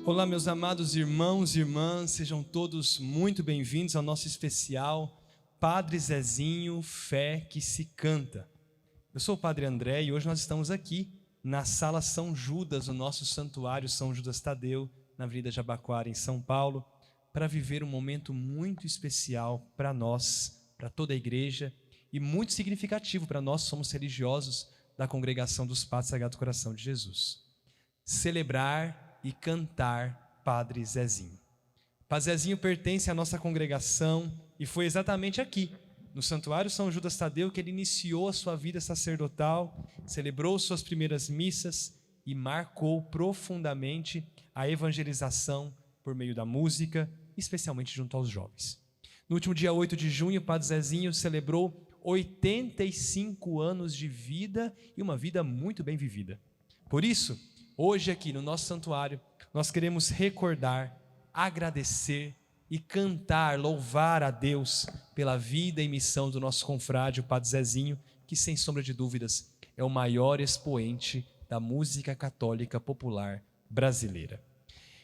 Olá, meus amados irmãos e irmãs, sejam todos muito bem-vindos ao nosso especial Padre Zezinho, Fé que se Canta. Eu sou o Padre André e hoje nós estamos aqui na Sala São Judas, no nosso santuário São Judas Tadeu, na Avenida Jabaquara, em São Paulo, para viver um momento muito especial para nós, para toda a igreja, e muito significativo para nós, somos religiosos da Congregação dos Padres Sagrado Coração de Jesus. Celebrar e cantar Padre Zezinho. Padre Zezinho pertence à nossa congregação e foi exatamente aqui, no Santuário São Judas Tadeu, que ele iniciou a sua vida sacerdotal, celebrou suas primeiras missas e marcou profundamente a evangelização por meio da música, especialmente junto aos jovens. No último dia 8 de junho, o Padre Zezinho celebrou 85 anos de vida e uma vida muito bem vivida. Por isso, hoje aqui no nosso santuário, nós queremos recordar, agradecer e cantar, louvar a Deus pela vida e missão do nosso confrade, o Padre Zezinho, que sem sombra de dúvidas é o maior expoente da música católica popular brasileira.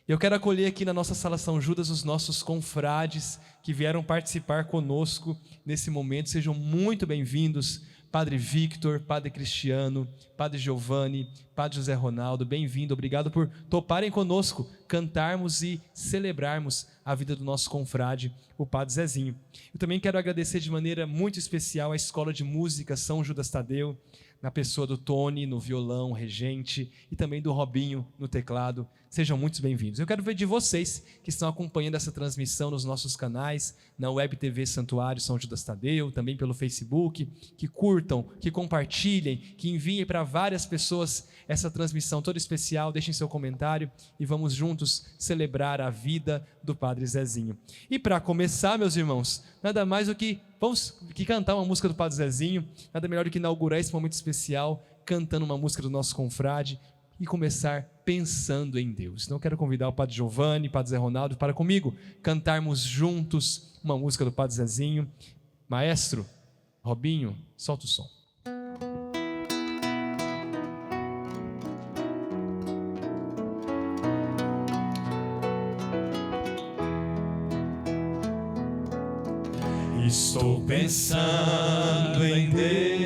Eu quero acolher aqui na nossa Sala São Judas os nossos confrades que vieram participar conosco nesse momento. Sejam muito bem-vindos. Padre Victor, Padre Cristiano, Padre Giovanni, Padre José Ronaldo, bem-vindo, obrigado por toparem conosco, cantarmos e celebrarmos a vida do nosso confrade, o Padre Zezinho. Eu também quero agradecer de maneira muito especial à Escola de Música São Judas Tadeu, na pessoa do Tony, no violão, regente, e também do Robinho, no teclado. Sejam muito bem-vindos. Eu quero ver de vocês que estão acompanhando essa transmissão nos nossos canais, na Web TV Santuário São Judas Tadeu, também pelo Facebook, que curtam, que compartilhem, que enviem para várias pessoas essa transmissão toda especial, deixem seu comentário e vamos juntos celebrar a vida do Padre Zezinho. E para começar, meus irmãos, nada mais do que vamos cantar uma música do Padre Zezinho, nada melhor do que inaugurar esse momento especial cantando uma música do nosso confrade e começar pensando em Deus. Então eu quero convidar o Padre Giovanni, o Padre Zé Ronaldo para comigo cantarmos juntos uma música do Padre Zezinho. Maestro, Robinho, solta o som. Estou pensando em Deus,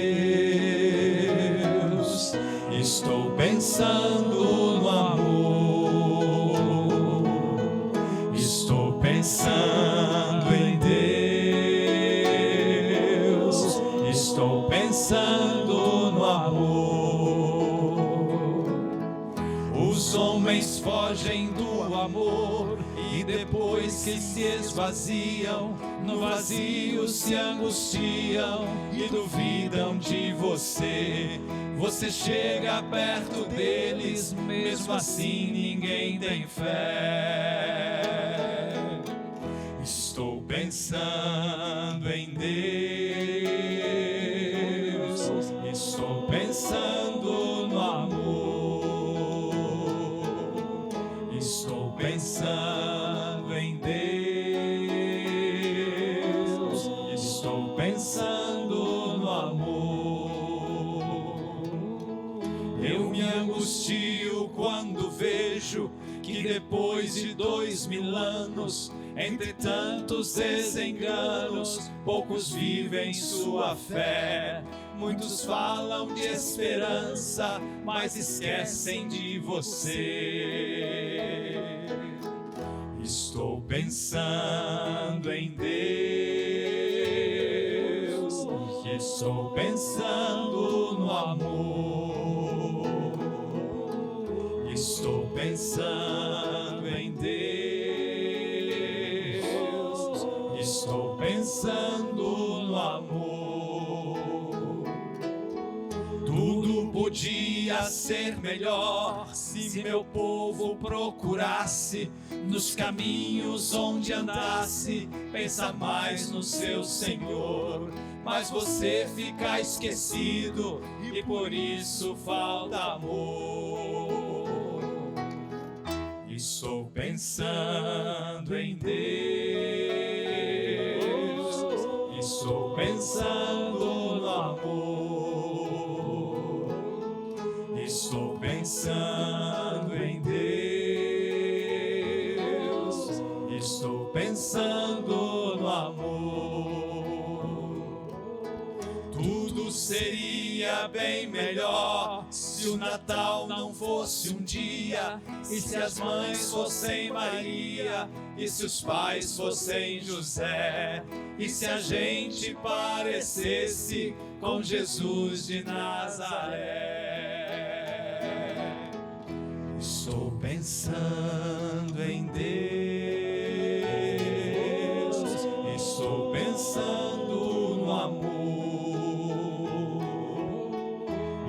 estou pensando no amor, estou pensando em Deus, estou pensando no amor. Os homens fogem do amor e depois que se esvaziam, no vazio se angustiam e duvidam de você. Você chega perto deles, mesmo assim ninguém tem fé. Estou pensando em Deus, estou pensando no amor, estou pensando em Deus. Pensando no amor, eu me angustio quando vejo que depois de 2000 anos, entre tantos desenganos, poucos vivem sua fé. Muitos falam de esperança, mas esquecem de você. Estou pensando em Deus, estou pensando no amor, estou pensando em Deus, estou pensando no amor. Tudo podia ser melhor se meu povo procurasse nos caminhos onde andasse, pensa mais no seu Senhor. Mas você fica esquecido e por isso falta amor. Estou pensando em Deus, estou pensando no amor, estou pensando em Deus. seria bem melhor se o Natal não fosse um dia, e se as mães fossem Maria, e se os pais fossem José, e se a gente parecesse com Jesus de Nazaré. Estou pensando em Deus, estou pensando no amor,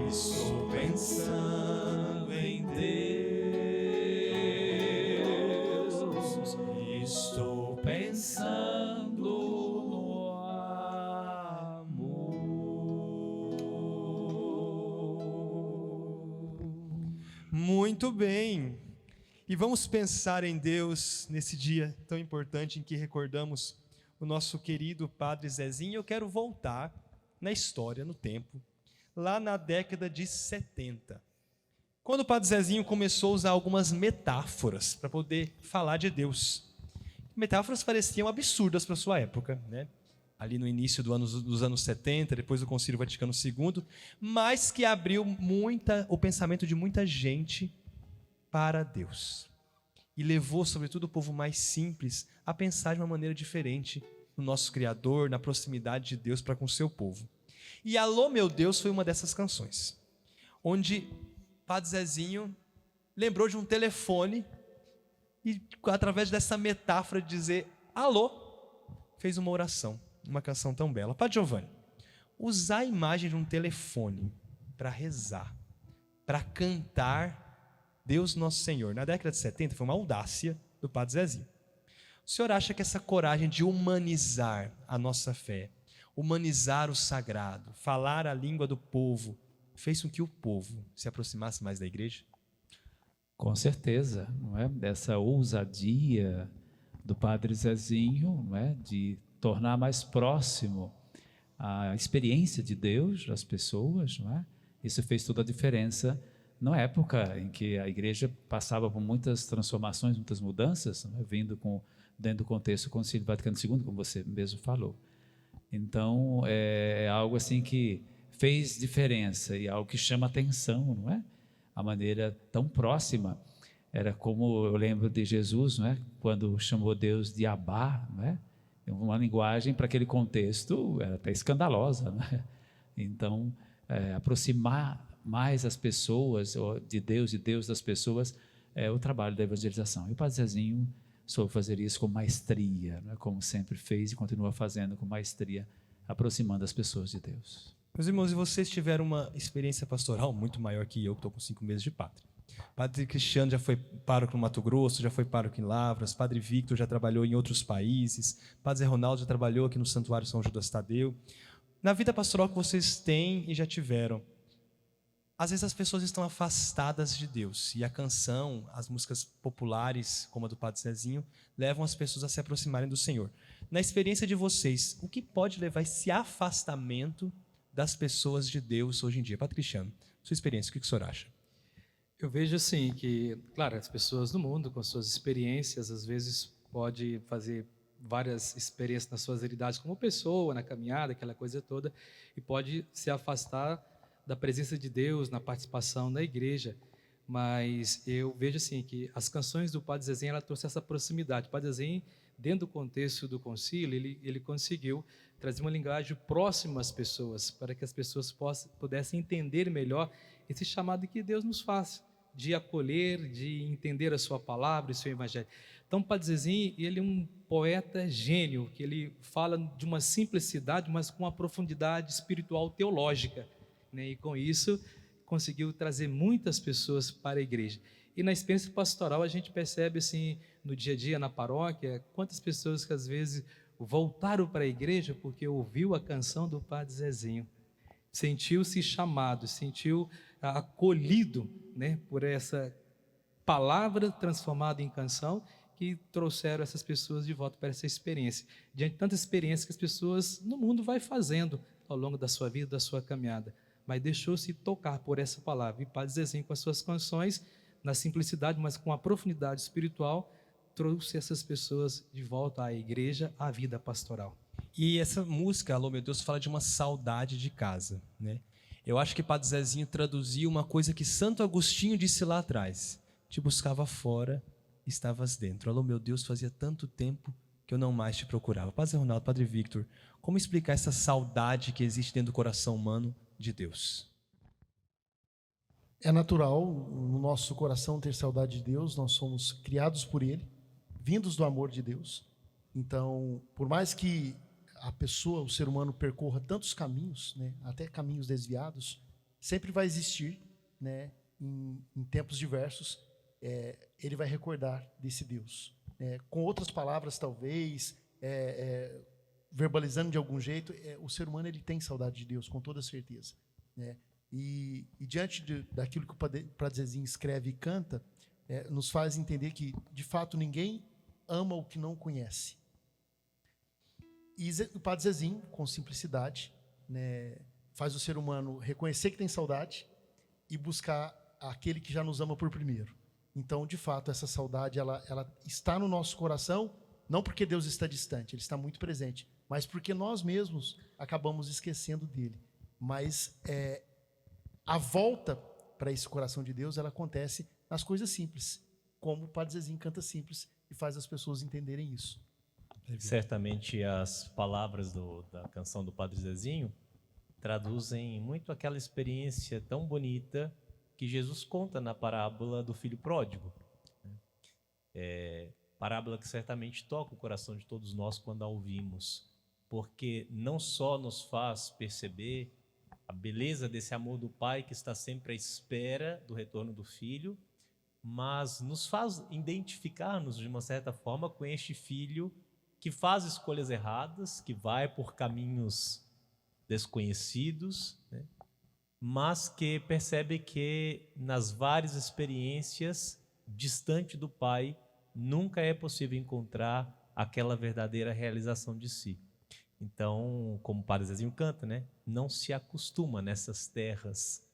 estou pensando em Deus, estou pensando no amor. Muito bem. E vamos pensar em Deus nesse dia tão importante em que recordamos o nosso querido Padre Zezinho. Eu quero voltar na história, no tempo, lá na década de 70, quando o Padre Zezinho começou a usar algumas metáforas para poder falar de Deus. Metáforas pareciam absurdas para sua época, né? Ali no início dos anos 70, depois do Concílio Vaticano II, mas que abriu o pensamento de muita gente para Deus. E levou, sobretudo, o povo mais simples a pensar de uma maneira diferente no nosso Criador, na proximidade de Deus para com o seu povo. E Alô, Meu Deus foi uma dessas canções, onde Padre Zezinho lembrou de um telefone e, através dessa metáfora de dizer alô, fez uma oração, uma canção tão bela. Padre Giovanni, usar a imagem de um telefone para rezar, para cantar Deus Nosso Senhor, na década de 70, foi uma audácia do Padre Zezinho. O senhor acha que essa coragem de humanizar a nossa fé, humanizar o sagrado, falar a língua do povo, fez com que o povo se aproximasse mais da igreja? Com certeza, não é? Dessa ousadia do Padre Zezinho, não é? De tornar mais próximo a experiência de Deus das pessoas, não é? Isso fez toda a diferença na época em que a igreja passava por muitas transformações, muitas mudanças, não é? Vindo dentro do contexto do Concílio Vaticano II, como você mesmo falou. Então, é algo assim que fez diferença e algo que chama atenção, não é? A maneira tão próxima. Era como eu lembro de Jesus, não é? Quando chamou Deus de Abá, não é? Uma linguagem para aquele contexto era até escandalosa, não é? Então, aproximar mais as pessoas de Deus e Deus das pessoas é o trabalho da evangelização. E o Padre Zezinho soube fazer isso com maestria, não é? Como sempre fez e continua fazendo com maestria, aproximando as pessoas de Deus. Meus irmãos, e vocês tiveram uma experiência pastoral muito maior que eu, que estou com 5 meses de padre. Padre Cristiano já foi pároco no Mato Grosso, já foi pároco em Lavras, Padre Victor já trabalhou em outros países, Padre Zé Ronaldo já trabalhou aqui no Santuário São Judas Tadeu. Na vida pastoral que vocês têm e já tiveram, às vezes as pessoas estão afastadas de Deus, e a canção, as músicas populares, como a do Padre Zezinho, levam as pessoas a se aproximarem do Senhor. Na experiência de vocês, o que pode levar esse afastamento das pessoas de Deus hoje em dia? Padre Cristiano, sua experiência, o que o senhor acha? Eu vejo assim que, claro, as pessoas do mundo, com suas experiências, às vezes pode fazer várias experiências nas suas realidades como pessoa, na caminhada, aquela coisa toda, e pode se afastar da presença de Deus na participação da igreja. Mas eu vejo assim que as canções do Padre Zezinho, ela trouxe essa proximidade. O Padre Zezinho, dentro do contexto do concílio, ele conseguiu trazer uma linguagem próxima às pessoas, para que as pessoas pudessem entender melhor esse chamado que Deus nos faz, de acolher, de entender a sua palavra e seu evangelho. Então, o Padre Zezinho, ele é um poeta gênio, que ele fala de uma simplicidade, mas com uma profundidade espiritual teológica, né? E com isso, conseguiu trazer muitas pessoas para a igreja. E na experiência pastoral, a gente percebe assim, no dia a dia, na paróquia, quantas pessoas que às vezes voltaram para a igreja porque ouviu a canção do Padre Zezinho, sentiu-se chamado, sentiu acolhido, né, por essa palavra transformada em canção, que trouxeram essas pessoas de volta para essa experiência, diante de tanta experiência que as pessoas no mundo vai fazendo ao longo da sua vida, da sua caminhada, mas deixou-se tocar por essa palavra. E Padre Zezinho, com as suas canções, na simplicidade, mas com a profundidade espiritual, trouxe essas pessoas de volta à igreja, à vida pastoral. E essa música, Alô Meu Deus, fala de uma saudade de casa, né? Eu acho que Padre Zezinho traduziu uma coisa que Santo Agostinho disse lá atrás: te buscava fora, estavas dentro. Alô meu Deus, fazia tanto tempo que eu não mais te procurava. Padre Ronaldo, Padre Victor, como explicar essa saudade que existe dentro do coração humano de Deus? É natural no nosso coração ter saudade de Deus, nós somos criados por Ele, vindos do amor de Deus. Então, por mais que a pessoa, o ser humano, percorra tantos caminhos, né, até caminhos desviados, sempre vai existir, né, em tempos diversos, ele vai recordar desse Deus. Com outras palavras, talvez, verbalizando de algum jeito, o ser humano ele tem saudade de Deus, com toda certeza, né? E diante daquilo que o Padre Zezinho escreve e canta, nos faz entender que, de fato, ninguém ama o que não conhece. E o Padre Zezinho, com simplicidade, né, faz o ser humano reconhecer que tem saudade e buscar aquele que já nos ama por primeiro. Então, de fato, essa saudade ela está no nosso coração, não porque Deus está distante, Ele está muito presente, mas porque nós mesmos acabamos esquecendo dele. Mas a volta para esse coração de Deus, ela acontece nas coisas simples, como o Padre Zezinho canta simples e faz as pessoas entenderem isso. Certamente as palavras da canção do Padre Zezinho traduzem muito aquela experiência tão bonita que Jesus conta na parábola do filho pródigo. Parábola que certamente toca o coração de todos nós quando a ouvimos, porque não só nos faz perceber a beleza desse amor do pai que está sempre à espera do retorno do filho, mas nos faz identificar-nos de uma certa forma com este filho que faz escolhas erradas, que vai por caminhos desconhecidos, né? Mas que percebe que nas várias experiências, distante do pai, nunca é possível encontrar aquela verdadeira realização de si. Então, como o Padre Zezinho canta, né? Não se acostuma nessas terras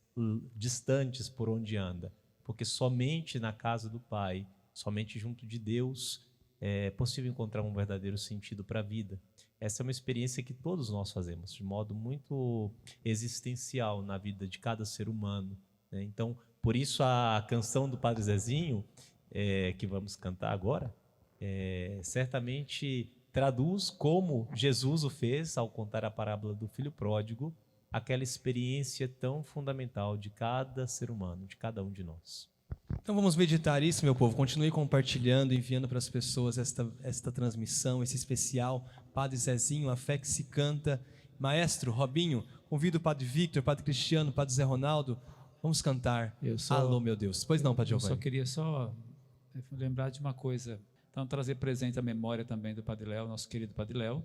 distantes por onde anda, porque somente na casa do Pai, somente junto de Deus, é possível encontrar um verdadeiro sentido para a vida. Essa é uma experiência que todos nós fazemos, de modo muito existencial na vida de cada ser humano, né? Então, por isso a canção do Padre Zezinho, que vamos cantar agora, certamente traduz como Jesus o fez ao contar a parábola do filho pródigo, aquela experiência tão fundamental de cada ser humano, de cada um de nós. Então vamos meditar isso, meu povo. Continue compartilhando, enviando para as pessoas esta transmissão, esse especial Padre Zezinho, a fé que se canta. Maestro Robinho, convido o Padre Victor, Padre Cristiano, Padre Zé Ronaldo. Vamos cantar Alô, meu Deus. Pois não, Padre Giovanni? Eu só queria lembrar de uma coisa. Então, trazer presente a memória também do Padre Léo, nosso querido Padre Léo,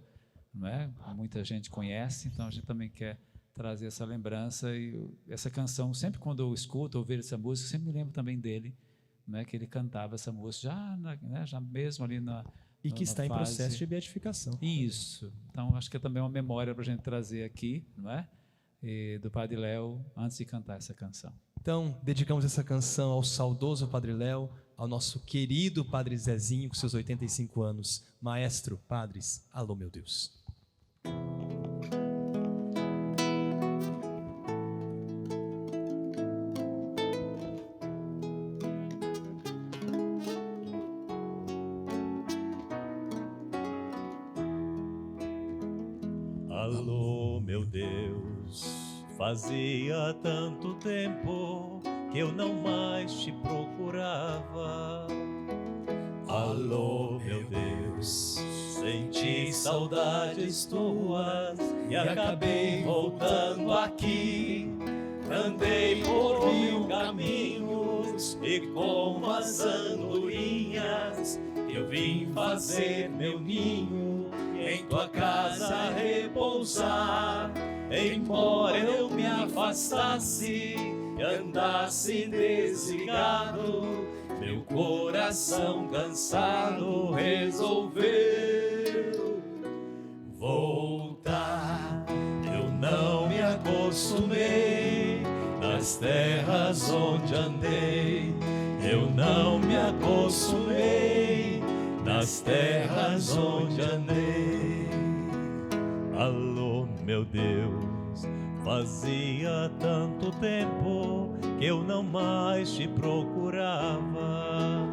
não é? Muita gente conhece, então a gente também quer trazer essa lembrança. E essa canção, sempre quando eu escuto ou vejo essa música, sempre me lembro também dele, né? Que ele cantava essa música já mesmo ali na E que está em processo de beatificação. Isso. Então, acho que é também uma memória para a gente trazer aqui, não é? E do Padre Léo, antes de cantar essa canção. Então, dedicamos essa canção ao saudoso Padre Léo, ao nosso querido Padre Zezinho, com seus 85 anos. Maestro, padres, alô, meu Deus. Alô, meu Deus, fazia tanto tempo que eu não mais te procurava. Alô, meu Deus, senti saudades tuas e acabei voltando aqui. Andei por 1000 caminhos e como as andorinhas eu vim fazer meu ninho, em tua casa repousar. Embora eu me afastasse e andasse desligado, meu coração cansado resolveu voltar. Eu não me acostumei nas terras onde andei, eu não me acostumei nas terras onde andei. Alô, meu Deus, fazia tanto tempo que eu não mais te procurava.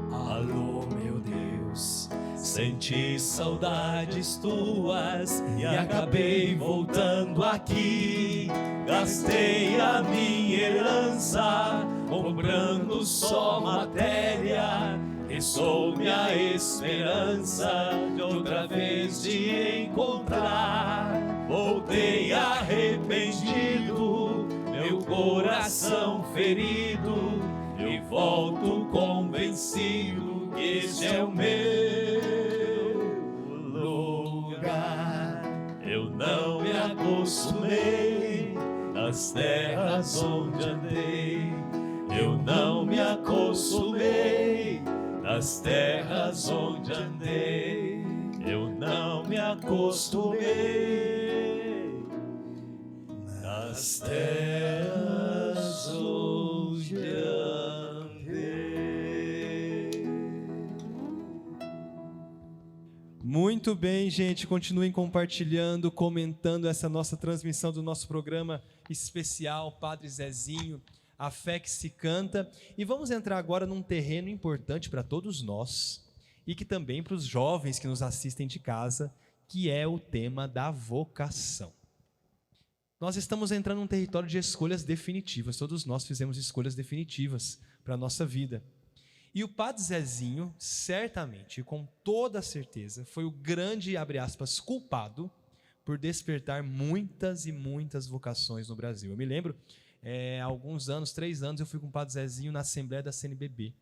Alô, meu Deus, senti saudades tuas e acabei voltando aqui. Gastei a minha herança comprando só matéria. Restou-me a esperança de outra vez te encontrar. Voltei arrependido, meu coração ferido, e volto convencido que esse é o meu lugar. Eu não me acostumei nas terras onde andei. Eu não me acostumei nas terras onde andei. Eu não me acostumei nas terras onde andei. Muito bem, gente. Continuem compartilhando, comentando essa nossa transmissão do nosso programa especial Padre Zezinho, A Fé que se Canta. E vamos entrar agora num terreno importante para todos nós e que também para os jovens que nos assistem de casa, que é o tema da vocação. Nós estamos entrando num território de escolhas definitivas. Todos nós fizemos escolhas definitivas para a nossa vida. E o Padre Zezinho, certamente, e com toda certeza, foi o grande, abre aspas, culpado por despertar muitas e muitas vocações no Brasil. Eu me lembro, há alguns anos, 3 anos, eu fui com o Padre Zezinho na Assembleia da CNBB.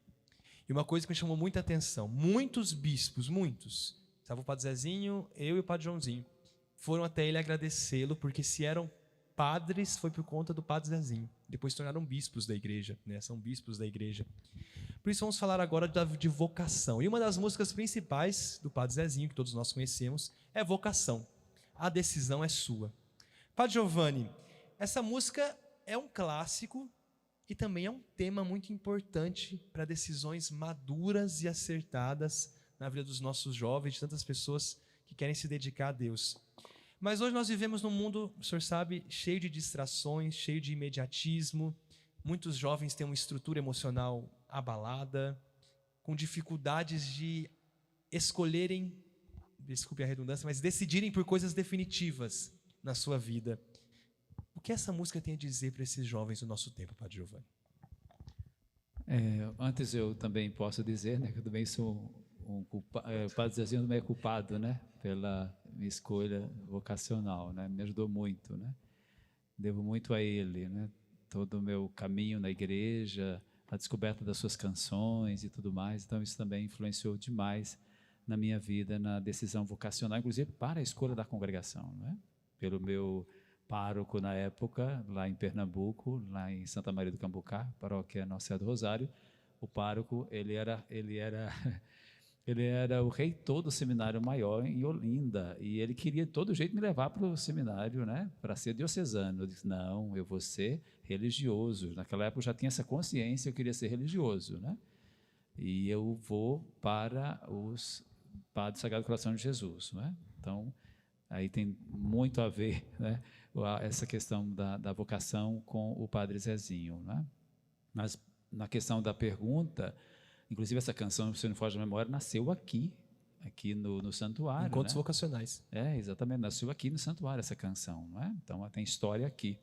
E uma coisa que me chamou muita atenção, muitos bispos, muitos, estava o Padre Zezinho, eu e o Padre Joãozinho, foram até ele agradecê-lo, porque se eram padres, foi por conta do Padre Zezinho. Depois se tornaram bispos da igreja, né? São bispos da igreja. Por isso vamos falar agora de vocação. E uma das músicas principais do Padre Zezinho, que todos nós conhecemos, é Vocação. A decisão é sua. Padre Giovanni, essa música é um clássico e também é um tema muito importante para decisões maduras e acertadas na vida dos nossos jovens, de tantas pessoas que querem se dedicar a Deus. Mas hoje nós vivemos num mundo, o senhor sabe, cheio de distrações, cheio de imediatismo. Muitos jovens têm uma estrutura emocional abalada, com dificuldades de escolherem, desculpe a redundância, mas decidirem por coisas definitivas na sua vida. O que essa música tem a dizer para esses jovens do nosso tempo, Padre Giovanni? Antes eu também posso dizer, né, que eu também sou o Padre Zezinho também é culpado, né, pela minha escolha vocacional, né, me ajudou muito, né, devo muito a ele, né, todo o meu caminho na igreja, a descoberta das suas canções e tudo mais, então isso também influenciou demais na minha vida, na decisão vocacional, inclusive para a escolha da congregação, né, pelo meu pároco na época, lá em Pernambuco, lá em Santa Maria do Cambucá, paróquia Nossa Senhora do Rosário. O pároco, ele era o reitor do seminário maior em Olinda, e ele queria de todo jeito me levar para o seminário, né, para ser diocesano. Eu disse, não, eu vou ser religioso. Naquela época eu já tinha essa consciência, eu queria ser religioso, né, e eu vou para os Padres do Sagrado Coração de Jesus, né? Então, aí tem muito a ver, né, essa questão da vocação com o Padre Zezinho, né? Mas na questão da pergunta, inclusive essa canção, se não foge da memória, nasceu aqui no santuário. Encontros, né? vocacionais. Exatamente, nasceu aqui no santuário essa canção, não é? Então ela tem história aqui.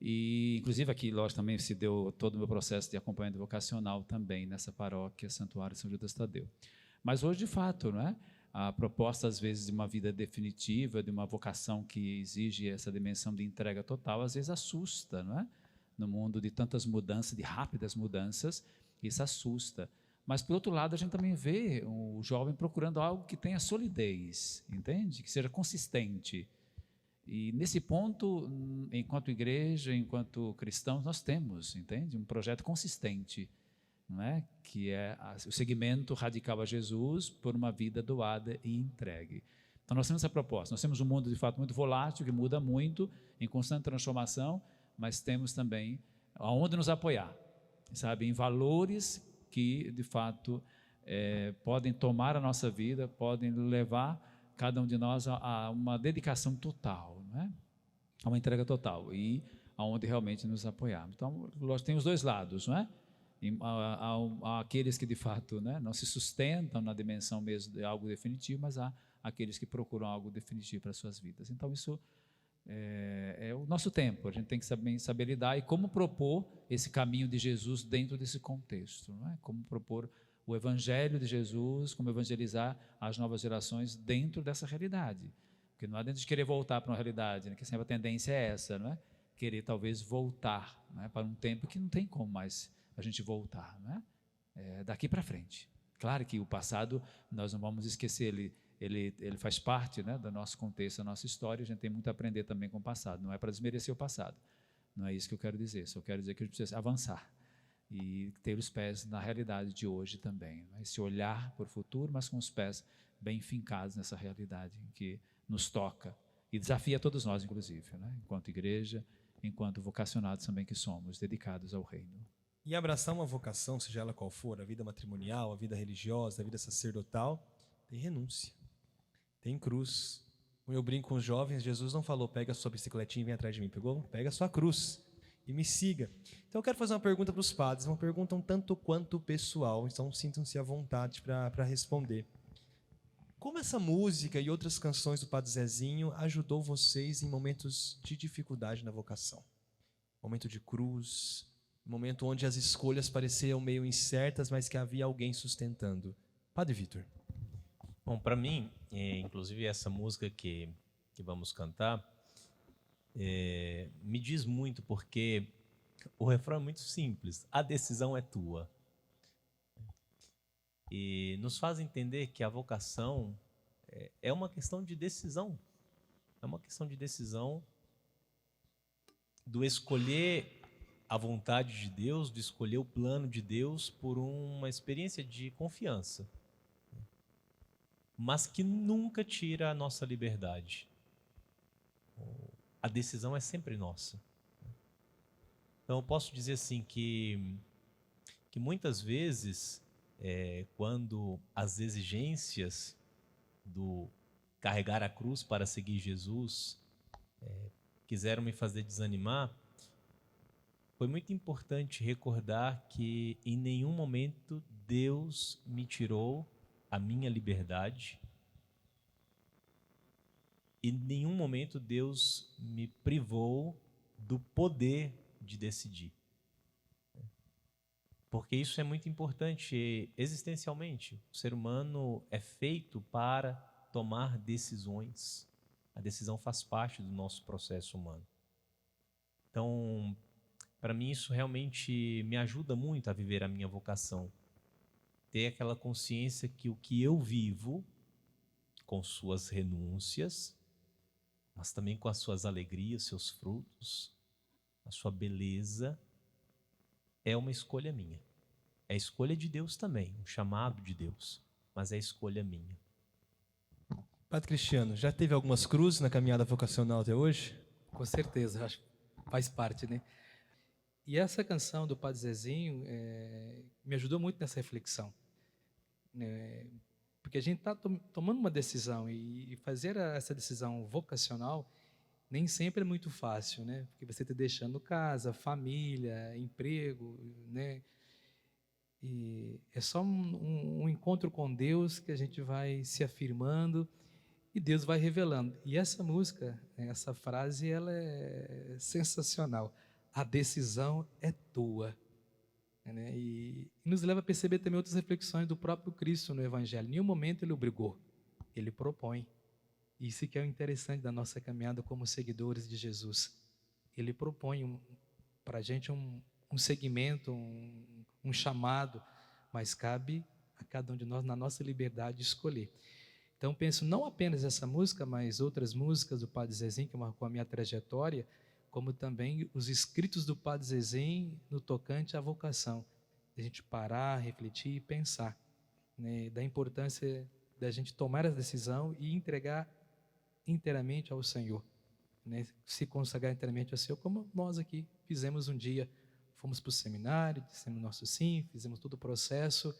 E inclusive aqui, lógico, também se deu todo o meu processo de acompanhamento vocacional também nessa paróquia Santuário São Judas Tadeu. Mas hoje, de fato, não é? A proposta, às vezes, de uma vida definitiva, de uma vocação que exige essa dimensão de entrega total, às vezes assusta, não é? No mundo de tantas mudanças, de rápidas mudanças, isso assusta. Mas, por outro lado, a gente também vê o jovem procurando algo que tenha solidez, entende? Que seja consistente. E, nesse ponto, enquanto igreja, enquanto cristãos, nós temos, entende? Um projeto consistente, não é? Que é o seguimento radical a Jesus por uma vida doada e entregue. Então nós temos essa proposta, nós temos um mundo de fato muito volátil, que muda muito, em constante transformação, mas temos também aonde nos apoiar, sabe, em valores que de fato podem tomar a nossa vida, podem levar cada um de nós a uma dedicação total, né? A uma entrega total e aonde realmente nos apoiarmos. Então, lógico, tem os dois lados, não é? Há aqueles que de fato, né, não se sustentam na dimensão mesmo de algo definitivo, mas há aqueles que procuram algo definitivo para as suas vidas. Então, isso é o nosso tempo, a gente tem que saber lidar e como propor esse caminho de Jesus dentro desse contexto, não é? Como propor o evangelho de Jesus, como evangelizar as novas gerações dentro dessa realidade. Porque não adianta de querer voltar para uma realidade, né, que sempre a tendência é essa, não é? Querer talvez voltar, né, para um tempo que não tem como mais a gente voltar, né? Daqui para frente. Claro que o passado nós não vamos esquecer, ele faz parte, né, do nosso contexto, da nossa história, a gente tem muito a aprender também com o passado, não é para desmerecer o passado, não é isso que eu quero dizer, só quero dizer que a gente precisa avançar e ter os pés na realidade de hoje também, né? Esse olhar para o futuro, mas com os pés bem fincados nessa realidade que nos toca e desafia todos nós, inclusive, né? Enquanto igreja, enquanto vocacionados também que somos, dedicados ao reino. E abraçar uma vocação, seja ela qual for, a vida matrimonial, a vida religiosa, a vida sacerdotal, tem renúncia, tem cruz. Como eu brinco com os jovens, Jesus não falou, pega a sua bicicletinha e vem atrás de mim. Pegou? Pega a sua cruz e me siga. Então eu quero fazer uma pergunta para os padres, uma pergunta um tanto quanto pessoal, então sintam-se à vontade para responder. Como essa música e outras canções do Padre Zezinho ajudou vocês em momentos de dificuldade na vocação? Momento de cruz, momento onde as escolhas pareciam meio incertas, mas que havia alguém sustentando. Padre Vitor. Bom, para mim, inclusive essa música que vamos cantar, me diz muito porque o refrão é muito simples, a decisão é tua. E nos faz entender que a vocação é uma questão de decisão. É uma questão de decisão do escolher a vontade de Deus, de escolher o plano de Deus por uma experiência de confiança. Mas que nunca tira a nossa liberdade. A decisão é sempre nossa. Então eu posso dizer assim que muitas vezes, quando as exigências do carregar a cruz para seguir Jesus quiseram me fazer desanimar, foi muito importante recordar que em nenhum momento Deus me tirou a minha liberdade. Em nenhum momento Deus me privou do poder de decidir. Porque isso é muito importante existencialmente. O ser humano é feito para tomar decisões. A decisão faz parte do nosso processo humano. Então, para mim isso realmente me ajuda muito a viver a minha vocação. Ter aquela consciência que o que eu vivo, com suas renúncias, mas também com as suas alegrias, seus frutos, a sua beleza, é uma escolha minha. É a escolha de Deus também, um chamado de Deus, mas é a escolha minha. Padre Cristiano, já teve algumas cruzes na caminhada vocacional até hoje? Com certeza, acho que faz parte, né? E essa canção do Padre Zezinho me ajudou muito nessa reflexão. Porque a gente está tomando uma decisão e fazer essa decisão vocacional nem sempre é muito fácil, né? Porque você está deixando casa, família, emprego, né? E é só um encontro com Deus que a gente vai se afirmando e Deus vai revelando. E essa música, essa frase, ela é sensacional. A decisão é tua. Né? E nos leva a perceber também outras reflexões do próprio Cristo no Evangelho. Em nenhum momento ele obrigou, ele propõe. Isso que é o interessante da nossa caminhada como seguidores de Jesus. Ele propõe para a gente um segmento, um chamado, mas cabe a cada um de nós, na nossa liberdade, escolher. Então penso não apenas essa música, mas outras músicas do Padre Zezinho, que marcou a minha trajetória, como também os escritos do Padre Zezinho no tocante à vocação. A gente parar, refletir e pensar, né, da importância da gente tomar a decisão e entregar inteiramente ao Senhor, né, se consagrar inteiramente ao Senhor, como nós aqui fizemos um dia. Fomos para o seminário, dissemos nosso sim, fizemos todo o processo,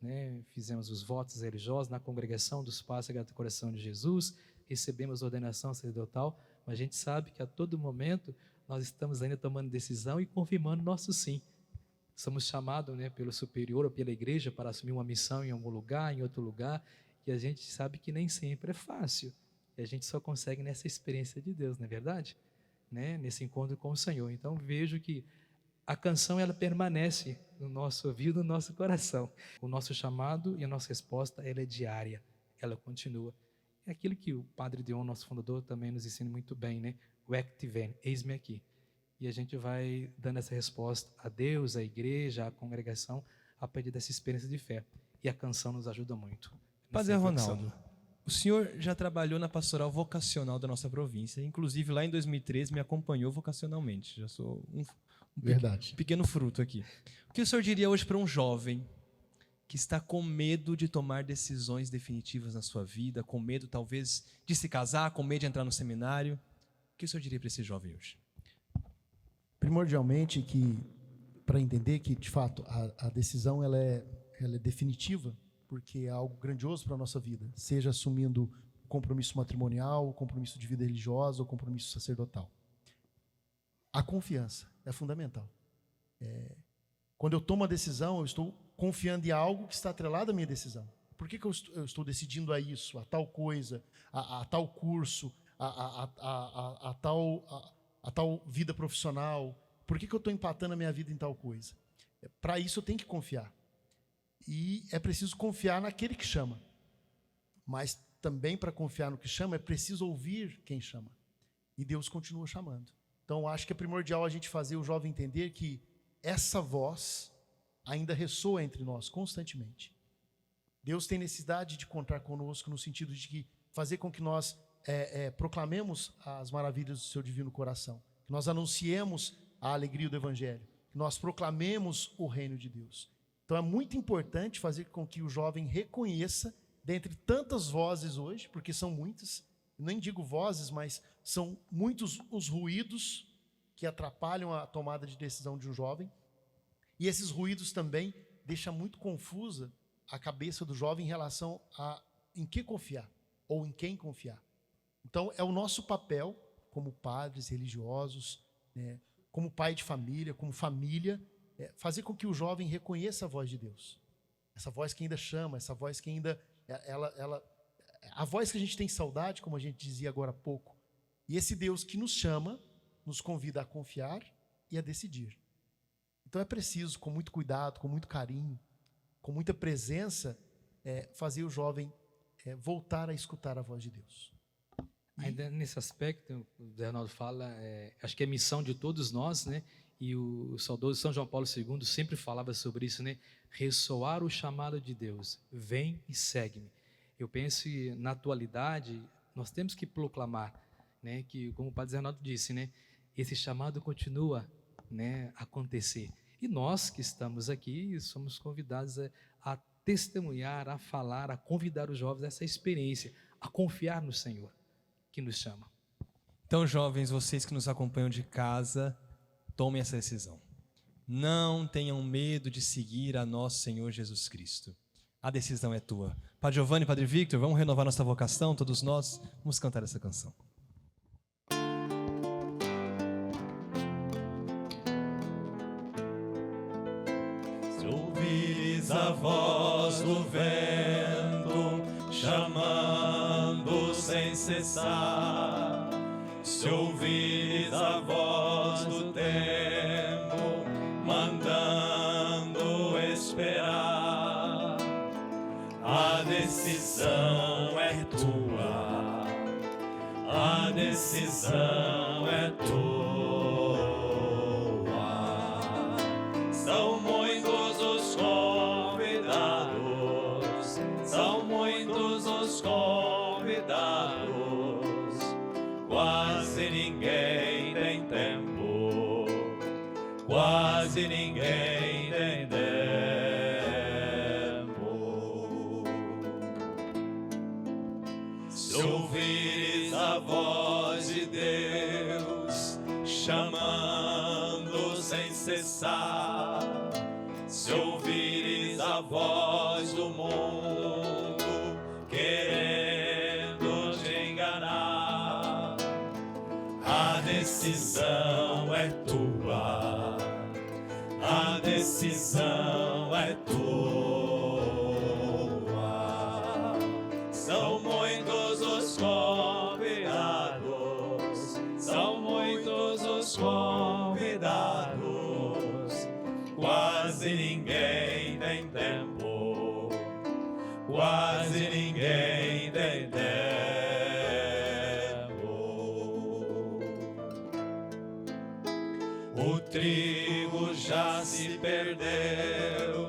né? Fizemos os votos religiosos na congregação dos pais do coração de Jesus, recebemos a ordenação sacerdotal, mas a gente sabe que a todo momento nós estamos ainda tomando decisão e confirmando nosso sim. Somos chamados, né, pelo superior ou pela igreja para assumir uma missão em algum lugar, em outro lugar, e a gente sabe que nem sempre é fácil. E a gente só consegue nessa experiência de Deus, não é verdade? Né? Nesse encontro com o Senhor. Então vejo que a canção ela permanece no nosso ouvido, no nosso coração. O nosso chamado e a nossa resposta ela é diária, ela continua. É aquilo que o Padre Dion, nosso fundador, também nos ensina muito bem, né? O ecte veni, eis-me aqui. E a gente vai dando essa resposta a Deus, à igreja, à congregação, a partir dessa experiência de fé. E a canção nos ajuda muito. Padre Ronaldo, o senhor já trabalhou na pastoral vocacional da nossa província, inclusive lá em 2013 me acompanhou vocacionalmente. Já sou um pequeno fruto aqui. O que o senhor diria hoje para um jovem que está com medo de tomar decisões definitivas na sua vida, com medo talvez de se casar, com medo de entrar no seminário? O que o senhor diria para esse jovem hoje? Primordialmente, que para entender que, de fato, a decisão ela é definitiva, porque é algo grandioso para a nossa vida, seja assumindo o compromisso matrimonial, o compromisso de vida religiosa, o compromisso sacerdotal. A confiança é fundamental. Quando eu tomo a decisão, eu estou confiando em algo que está atrelado à minha decisão. Por que eu estou decidindo a isso, a tal coisa, a tal curso, a tal vida profissional? Por que eu estou empatando a minha vida em tal coisa? Para isso eu tenho que confiar. E é preciso confiar naquele que chama. Mas também para confiar no que chama, é preciso ouvir quem chama. E Deus continua chamando. Então, acho que é primordial a gente fazer o jovem entender que essa voz ainda ressoa entre nós constantemente. Deus tem necessidade de contar conosco no sentido de que fazer com que nós proclamemos as maravilhas do seu divino coração, que nós anunciemos a alegria do Evangelho, que nós proclamemos o reino de Deus. Então é muito importante fazer com que o jovem reconheça, dentre tantas vozes hoje, porque são muitas, nem digo vozes, mas são muitos os ruídos que atrapalham a tomada de decisão de um jovem, e esses ruídos também deixam muito confusa a cabeça do jovem em relação a em que confiar, ou em quem confiar. Então é o nosso papel, como padres religiosos, como pai de família, como família, fazer com que o jovem reconheça a voz de Deus. Essa voz que ainda chama, essa voz que ainda... a voz que a gente tem saudade, como a gente dizia agora há pouco. E esse Deus que nos chama, nos convida a confiar e a decidir. Então é preciso, com muito cuidado, com muito carinho, com muita presença, fazer o jovem voltar a escutar a voz de Deus. Ainda nesse aspecto, o Zé Arnaldo fala, acho que é missão de todos nós, né? E o saudoso São João Paulo II sempre falava sobre isso, né? Ressoar o chamado de Deus, vem e segue-me. Eu penso que na atualidade nós temos que proclamar, né? Que, como o Padre Zé Arnaldo disse, né? Esse chamado continua, né? A acontecer. E nós que estamos aqui somos convidados a testemunhar, a falar, a convidar os jovens a essa experiência, a confiar no Senhor que nos chama. Então, jovens, vocês que nos acompanham de casa, tomem essa decisão. Não tenham medo de seguir a nosso Senhor Jesus Cristo. A decisão é tua. Padre Giovanni, Padre Victor, vamos renovar nossa vocação, todos nós, vamos cantar essa canção. Se ouvires a voz do vento chamando sem cessar, se ouvires a voz do tempo mandando esperar, a decisão é tua, a decisão é tua. São muitos os convidados, são muitos os convidados, quase ninguém tem tempo, quase ninguém tem tempo. Se ouvires a voz de Deus chamando sem cessar, se ouvires a voz do decisão é tua, a decisão é tua. São muitos os convidados, são muitos os convidados. Quase ninguém tem tempo, quase ninguém tem tempo. O trigo já se perdeu,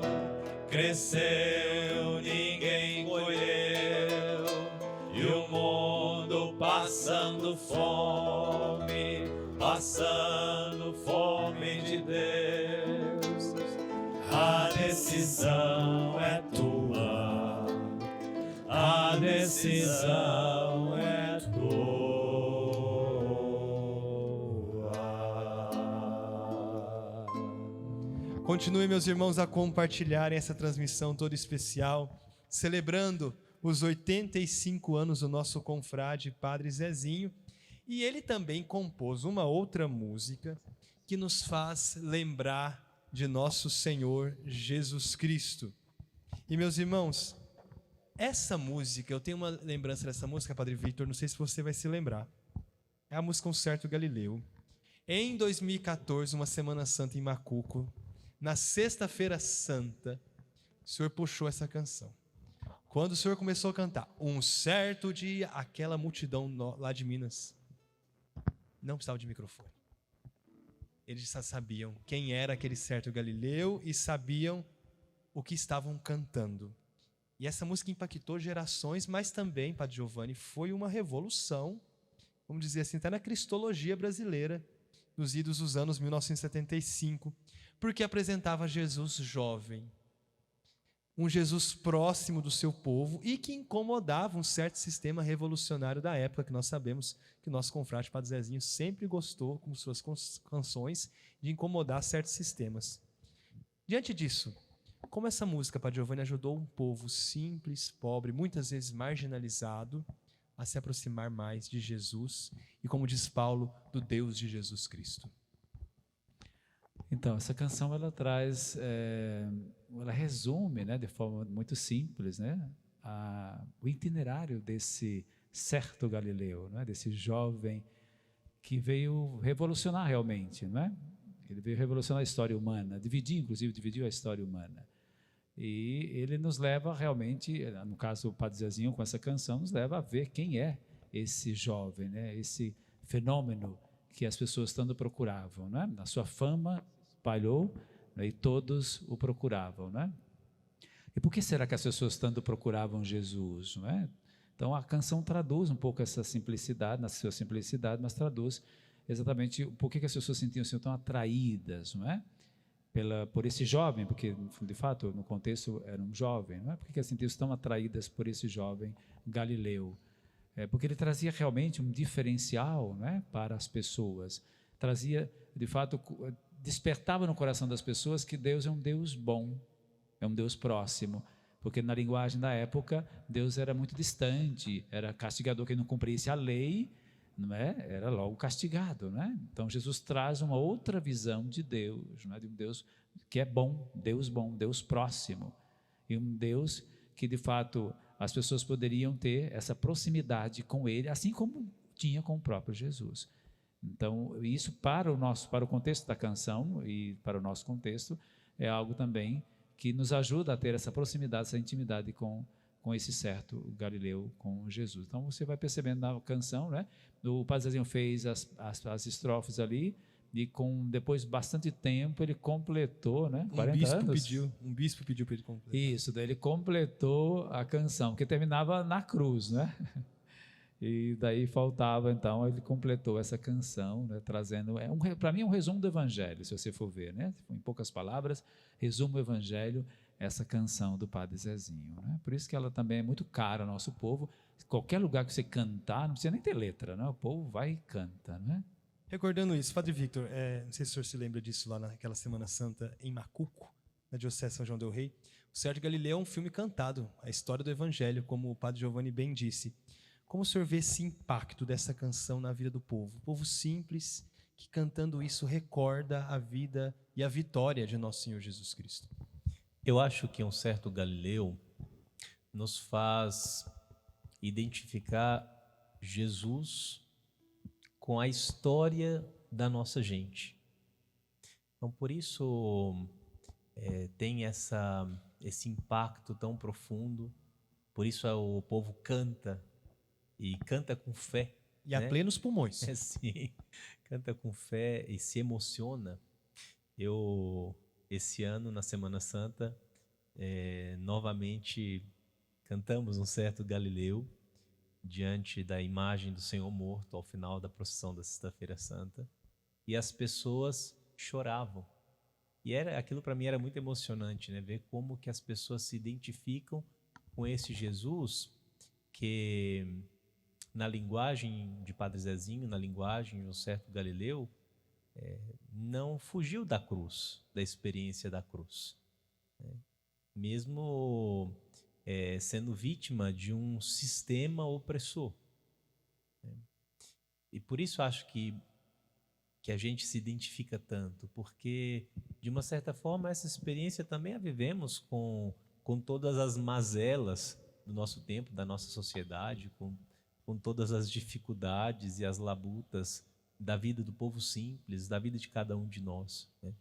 cresceu, ninguém colheu, e o mundo passando fome de Deus. A decisão é tua, a decisão é tua. Continue, meus irmãos, a compartilharem essa transmissão toda especial, celebrando os 85 anos do nosso confrade Padre Zezinho. E ele também compôs uma outra música que nos faz lembrar de nosso Senhor Jesus Cristo. E, meus irmãos, essa música, eu tenho uma lembrança dessa música, Padre Victor, não sei se você vai se lembrar. É a música Concerto Galileu. Em 2014, uma Semana Santa em Macuco, na Sexta-feira Santa, o Senhor puxou essa canção. Quando o Senhor começou a cantar, um certo dia, aquela multidão lá de Minas não precisava de microfone. Eles já sabiam quem era aquele certo Galileu e sabiam o que estavam cantando. E essa música impactou gerações, mas também, Padre Giovanni, foi uma revolução, vamos dizer assim, até na cristologia brasileira, nos idos dos anos 1975, porque apresentava Jesus jovem, um Jesus próximo do seu povo e que incomodava um certo sistema revolucionário da época, que nós sabemos que o nosso confrade Padre Zezinho sempre gostou, com suas canções, de incomodar certos sistemas. Diante disso, como essa música, Padre Giovanni, ajudou um povo simples, pobre, muitas vezes marginalizado, a se aproximar mais de Jesus e, como diz Paulo, do Deus de Jesus Cristo? Então, essa canção ela traz, ela resume, né, de forma muito simples, né, o itinerário desse certo Galileu, né, desse jovem que veio revolucionar realmente, não é? Ele veio revolucionar a história humana, dividiu a história humana. E ele nos leva realmente, no caso o Padre Zezinho com essa canção, nos leva a ver quem é esse jovem, né, esse fenômeno que as pessoas tanto procuravam, né? Na sua fama espalhou, né, e todos o procuravam, né? E por que será que as pessoas tanto procuravam Jesus, não é? Então a canção traduz um pouco essa simplicidade, na sua simplicidade, mas traduz exatamente por que as pessoas sentiam-se tão atraídas, não é? Por esse jovem, porque de fato no contexto era um jovem, não é? Por que elas sentiam-se tão atraídas por esse jovem Galileu? Porque ele trazia realmente um diferencial, né, para as pessoas, trazia, de fato, despertava no coração das pessoas que Deus é um Deus bom, é um Deus próximo, porque na linguagem da época, Deus era muito distante, era castigador, quem não cumprisse a lei, não é? Era logo castigado, não é? Então Jesus traz uma outra visão de Deus, não é? De um Deus que é bom, Deus próximo, e um Deus que de fato as pessoas poderiam ter essa proximidade com Ele, assim como tinha com o próprio Jesus. Então isso para o contexto da canção e para o nosso contexto é algo também que nos ajuda a ter essa proximidade, essa intimidade com esse certo Galileu, com Jesus. Então você vai percebendo na canção, né? O Padre Zezinho fez as estrofes ali, e depois bastante tempo ele completou, né? 40 anos. Um bispo pediu para ele completar. Isso, daí ele completou a canção, que terminava na cruz, né? E daí faltava, então, ele completou essa canção, né, trazendo, para mim é um resumo do Evangelho, se você for ver, né? Em poucas palavras, resumo o Evangelho, essa canção do Padre Zezinho, né? Por isso que ela também é muito cara ao nosso povo. Qualquer lugar que você cantar, não precisa nem ter letra, né? O povo vai e canta, né? Recordando isso, Padre Victor, não sei se o senhor se lembra disso lá naquela Semana Santa em Macuco, na Diocese de São João del Rei. O Certo Galileu é um filme cantado, a história do Evangelho, como o Padre Giovanni bem disse. Como o senhor vê esse impacto dessa canção na vida do povo? O povo simples que cantando isso recorda a vida e a vitória de nosso Senhor Jesus Cristo. Eu acho que um certo Galileu nos faz identificar Jesus com a história da nossa gente. Então, por isso tem esse impacto tão profundo, por isso o povo canta, e canta com fé. E a plenos pulmões. Sim, canta com fé e se emociona. Esse ano, na Semana Santa, novamente cantamos um certo Galileu diante da imagem do Senhor morto ao final da procissão da Sexta-feira Santa, e as pessoas choravam. E aquilo para mim era muito emocionante, né? Ver como que as pessoas se identificam com esse Jesus que, na linguagem de Padre Zezinho, na linguagem de um certo Galileu, não fugiu da cruz, da experiência da cruz, né? Mesmo sendo vítima de um sistema opressor, né? E por isso acho que a gente se identifica tanto, porque, de uma certa forma, essa experiência também a vivemos com todas as mazelas do nosso tempo, da nossa sociedade, com todas as dificuldades e as labutas da vida do povo simples, da vida de cada um de nós, né?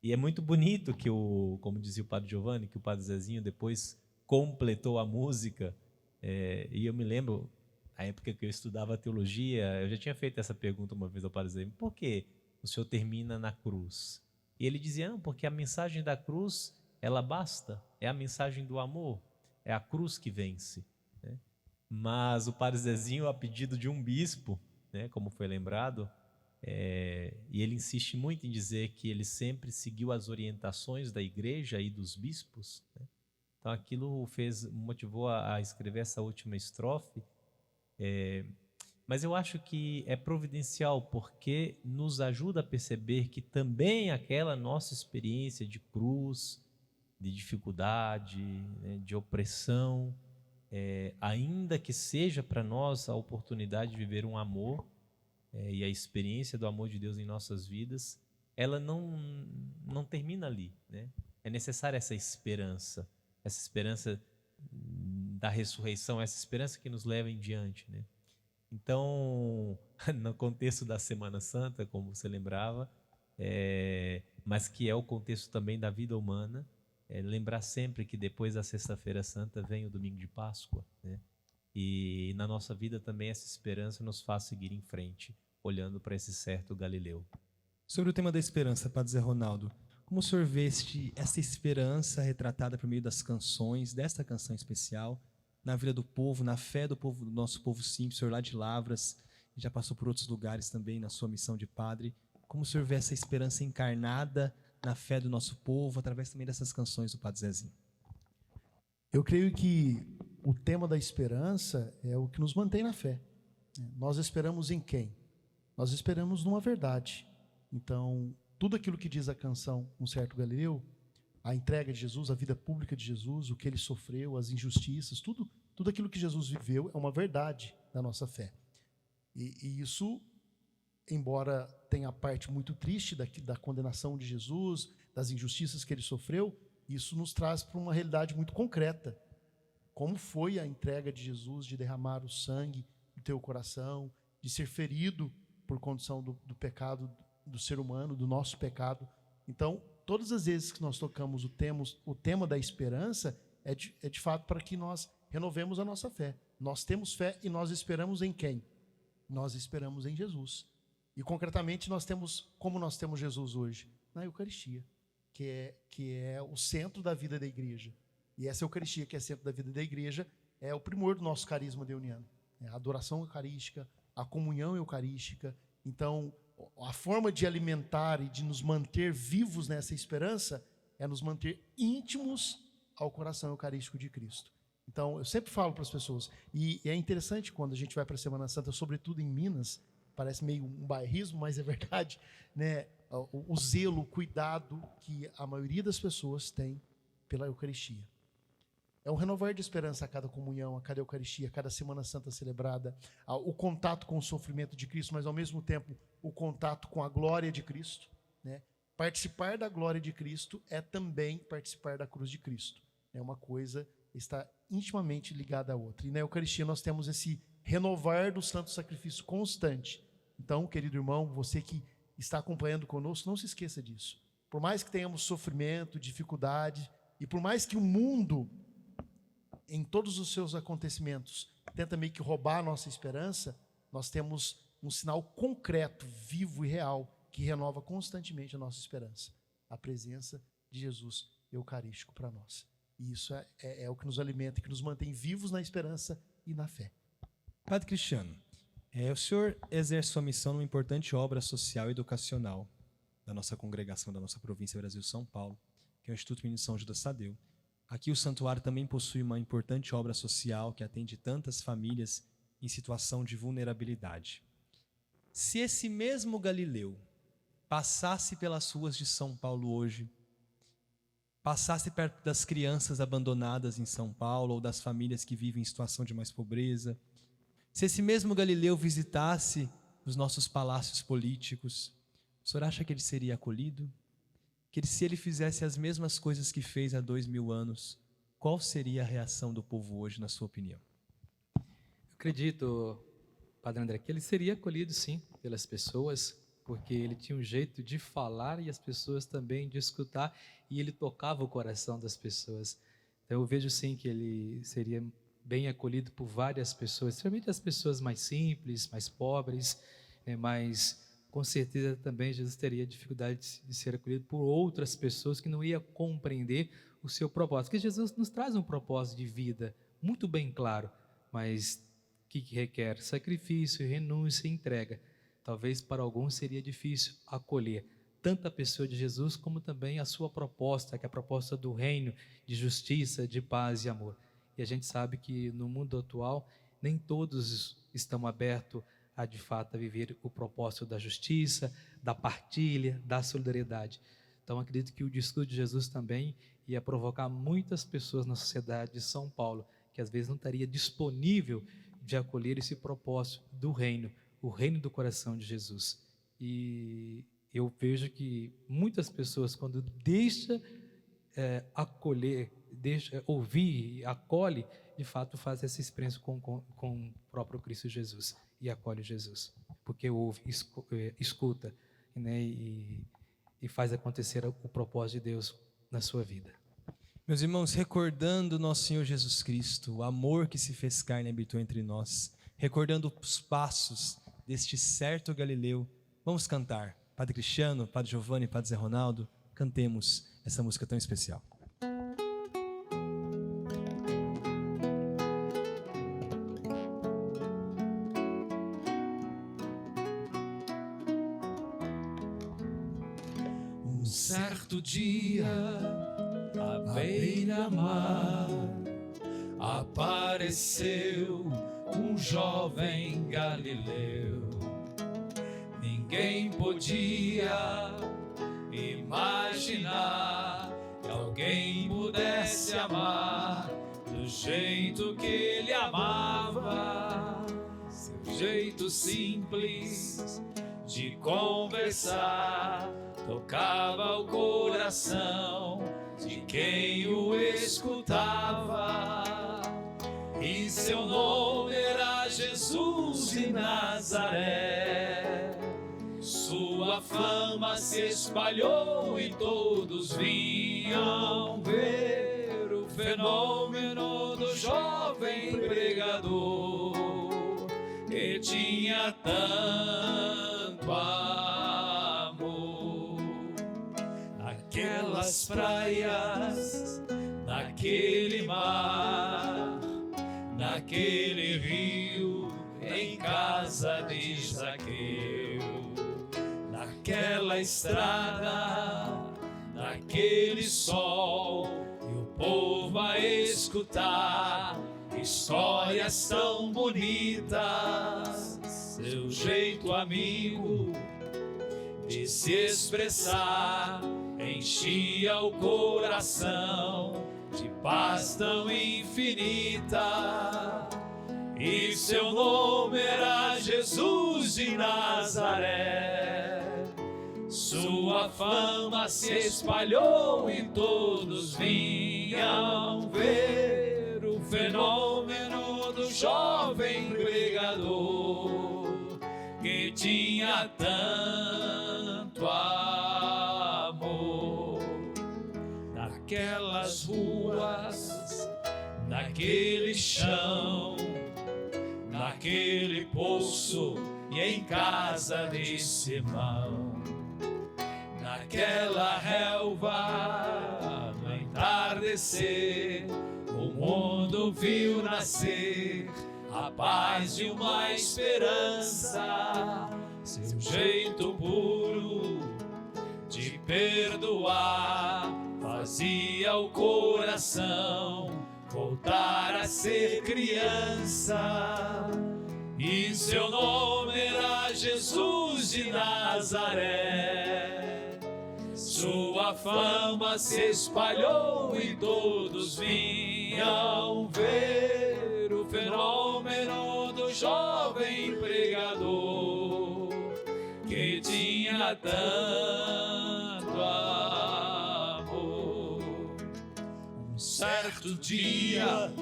E é muito bonito que, como dizia o Padre Giovanni, que o Padre Zezinho depois completou a música, e eu me lembro, na época que eu estudava teologia, eu já tinha feito essa pergunta uma vez ao Padre Zezinho: por que o senhor termina na cruz? E ele dizia: não, porque a mensagem da cruz, ela basta, é a mensagem do amor, é a cruz que vence, né? Mas o Padre Zezinho, a pedido de um bispo, né, como foi lembrado, e ele insiste muito em dizer que ele sempre seguiu as orientações da igreja e dos bispos, né? Então aquilo motivou a escrever essa última estrofe, mas eu acho que é providencial, porque nos ajuda a perceber que também aquela nossa experiência de cruz, de dificuldade, né, de opressão, ainda que seja para nós a oportunidade de viver um amor, e a experiência do amor de Deus em nossas vidas, ela não termina ali, né? É necessária essa esperança da ressurreição, essa esperança que nos leva em diante, né? Então, no contexto da Semana Santa, como você lembrava, mas que é o contexto também da vida humana, lembrar sempre que depois da Sexta-feira Santa vem o Domingo de Páscoa, né? E na nossa vida também essa esperança nos faz seguir em frente, olhando para esse certo Galileu. Sobre o tema da esperança, Padre Zé Ronaldo, como o senhor vê essa esperança retratada por meio das canções, desta canção especial, na vida do povo, na fé do povo, do nosso povo simples? O senhor lá de Lavras, já passou por outros lugares também na sua missão de padre. Como o senhor vê essa esperança encarnada na fé do nosso povo, através também dessas canções do Padre Zezinho? Eu creio que o tema da esperança é o que nos mantém na fé. Nós esperamos em quem? Nós esperamos numa verdade. Então, tudo aquilo que diz a canção Um Certo Galileu, a entrega de Jesus, a vida pública de Jesus, o que ele sofreu, as injustiças, tudo aquilo que Jesus viveu é uma verdade da nossa fé. E isso, embora tenha a parte muito triste da condenação de Jesus, das injustiças que ele sofreu, isso nos traz para uma realidade muito concreta. Como foi a entrega de Jesus, de derramar o sangue do teu coração, de ser ferido por condição do pecado do ser humano, do nosso pecado. Então, todas as vezes que nós tocamos o tema da esperança, é de fato para que nós renovemos a nossa fé. Nós temos fé e nós esperamos em quem? Nós esperamos em Jesus. E concretamente como nós temos Jesus hoje? Na Eucaristia, que é o centro da vida da igreja. E essa Eucaristia, que é o centro da vida da igreja, é o primor do nosso carisma deuniano. É a adoração eucarística, a comunhão eucarística. Então, a forma de alimentar e de nos manter vivos nessa esperança é nos manter íntimos ao coração eucarístico de Cristo. Então, eu sempre falo para as pessoas, e é interessante quando a gente vai para a Semana Santa, sobretudo em Minas, parece meio um bairrismo, mas é verdade, né? O zelo, o cuidado que a maioria das pessoas tem pela Eucaristia. É um renovar de esperança a cada comunhão, a cada Eucaristia, a cada Semana Santa celebrada, o contato com o sofrimento de Cristo, mas ao mesmo tempo o contato com a glória de Cristo, né? Participar da glória de Cristo é também participar da cruz de Cristo. É uma coisa está intimamente ligada à outra. E na Eucaristia nós temos esse renovar do santo sacrifício constante. Então, querido irmão, você que está acompanhando conosco, não se esqueça disso. Por mais que tenhamos sofrimento, dificuldade, e por mais que o mundo, em todos os seus acontecimentos, tenta meio que roubar a nossa esperança, nós temos um sinal concreto, vivo e real, que renova constantemente a nossa esperança. A presença de Jesus eucarístico para nós. E isso é o que nos alimenta, que nos mantém vivos na esperança e na fé. Padre Cristiano, o senhor exerce sua missão numa importante obra social e educacional da nossa congregação, da nossa província Brasil-São Paulo, que é o Instituto Menino São Judas Tadeu. Aqui o santuário também possui uma importante obra social que atende tantas famílias em situação de vulnerabilidade. Se esse mesmo Galileu passasse pelas ruas de São Paulo hoje, passasse perto das crianças abandonadas em São Paulo ou das famílias que vivem em situação de mais pobreza, se esse mesmo Galileu visitasse os nossos palácios políticos, o senhor acha que ele seria acolhido? Que se ele fizesse as mesmas coisas que fez há 2000 anos, qual seria a reação do povo hoje, na sua opinião? Eu acredito, Padre André, que ele seria acolhido sim pelas pessoas, porque ele tinha um jeito de falar e as pessoas também de escutar, e ele tocava o coração das pessoas. Então eu vejo sim que ele seria bem acolhido por várias pessoas, especialmente as pessoas mais simples, mais pobres, mas com certeza também Jesus teria dificuldade de ser acolhido por outras pessoas que não iam compreender o seu propósito. Porque Jesus nos traz um propósito de vida muito bem claro, mas que requer sacrifício, renúncia e entrega. Talvez para alguns seria difícil acolher tanto a pessoa de Jesus como também a sua proposta, que é a proposta do reino, de justiça, de paz e amor. E a gente sabe que no mundo atual nem todos estão abertos a de fato a viver o propósito da justiça, da partilha, da solidariedade. Então acredito que o discurso de Jesus também ia provocar muitas pessoas na sociedade de São Paulo, que às vezes não estaria disponível de acolher esse propósito do reino, o reino do coração de Jesus. E eu vejo que muitas pessoas, quando deixa acolher, deixa ouvir e acolhe, de fato faz essa experiência com o próprio Cristo Jesus e acolhe Jesus, porque ouve, escuta, né, e faz acontecer o propósito de Deus na sua vida. Meus irmãos, recordando nosso Senhor Jesus Cristo, o amor que se fez carne e habitou entre nós, recordando os passos deste certo Galileu, vamos cantar. Padre Cristiano, Padre Giovanni, Padre Zé Ronaldo, cantemos essa música tão especial. Um certo dia, à beira-mar, apareceu um jovem Galileu. Ninguém podia imaginar que alguém pudesse amar do jeito que ele amava. Seu jeito simples de conversar tocava o coração de quem o escutava. E seu nome era Jesus de Nazaré. Sua fama se espalhou e todos vinham ver o fenômeno do jovem pregador, que tinha tanto amor. Naquelas praias, naquele mar, naquele rio, em casa de Zaqueu, naquela estrada, naquele sol, e o povo a escutar histórias tão bonitas. Seu jeito amigo de se expressar enchia o coração de paz tão infinita. E seu nome era Jesus de Nazaré. Sua fama se espalhou e todos vinham ver o fenômeno do jovem pregador, que tinha tanto amor. Naquelas ruas, naquele chão, naquele poço e em casa de Simão, naquela relva, no entardecer, o mundo viu nascer a paz e uma esperança. Seu jeito puro de perdoar fazia o coração voltar a ser criança. E seu nome era Jesus de Nazaré. Sua fama se espalhou e todos vinham ver o fenômeno do jovem pregador, que tinha tanto amor. Um certo dia,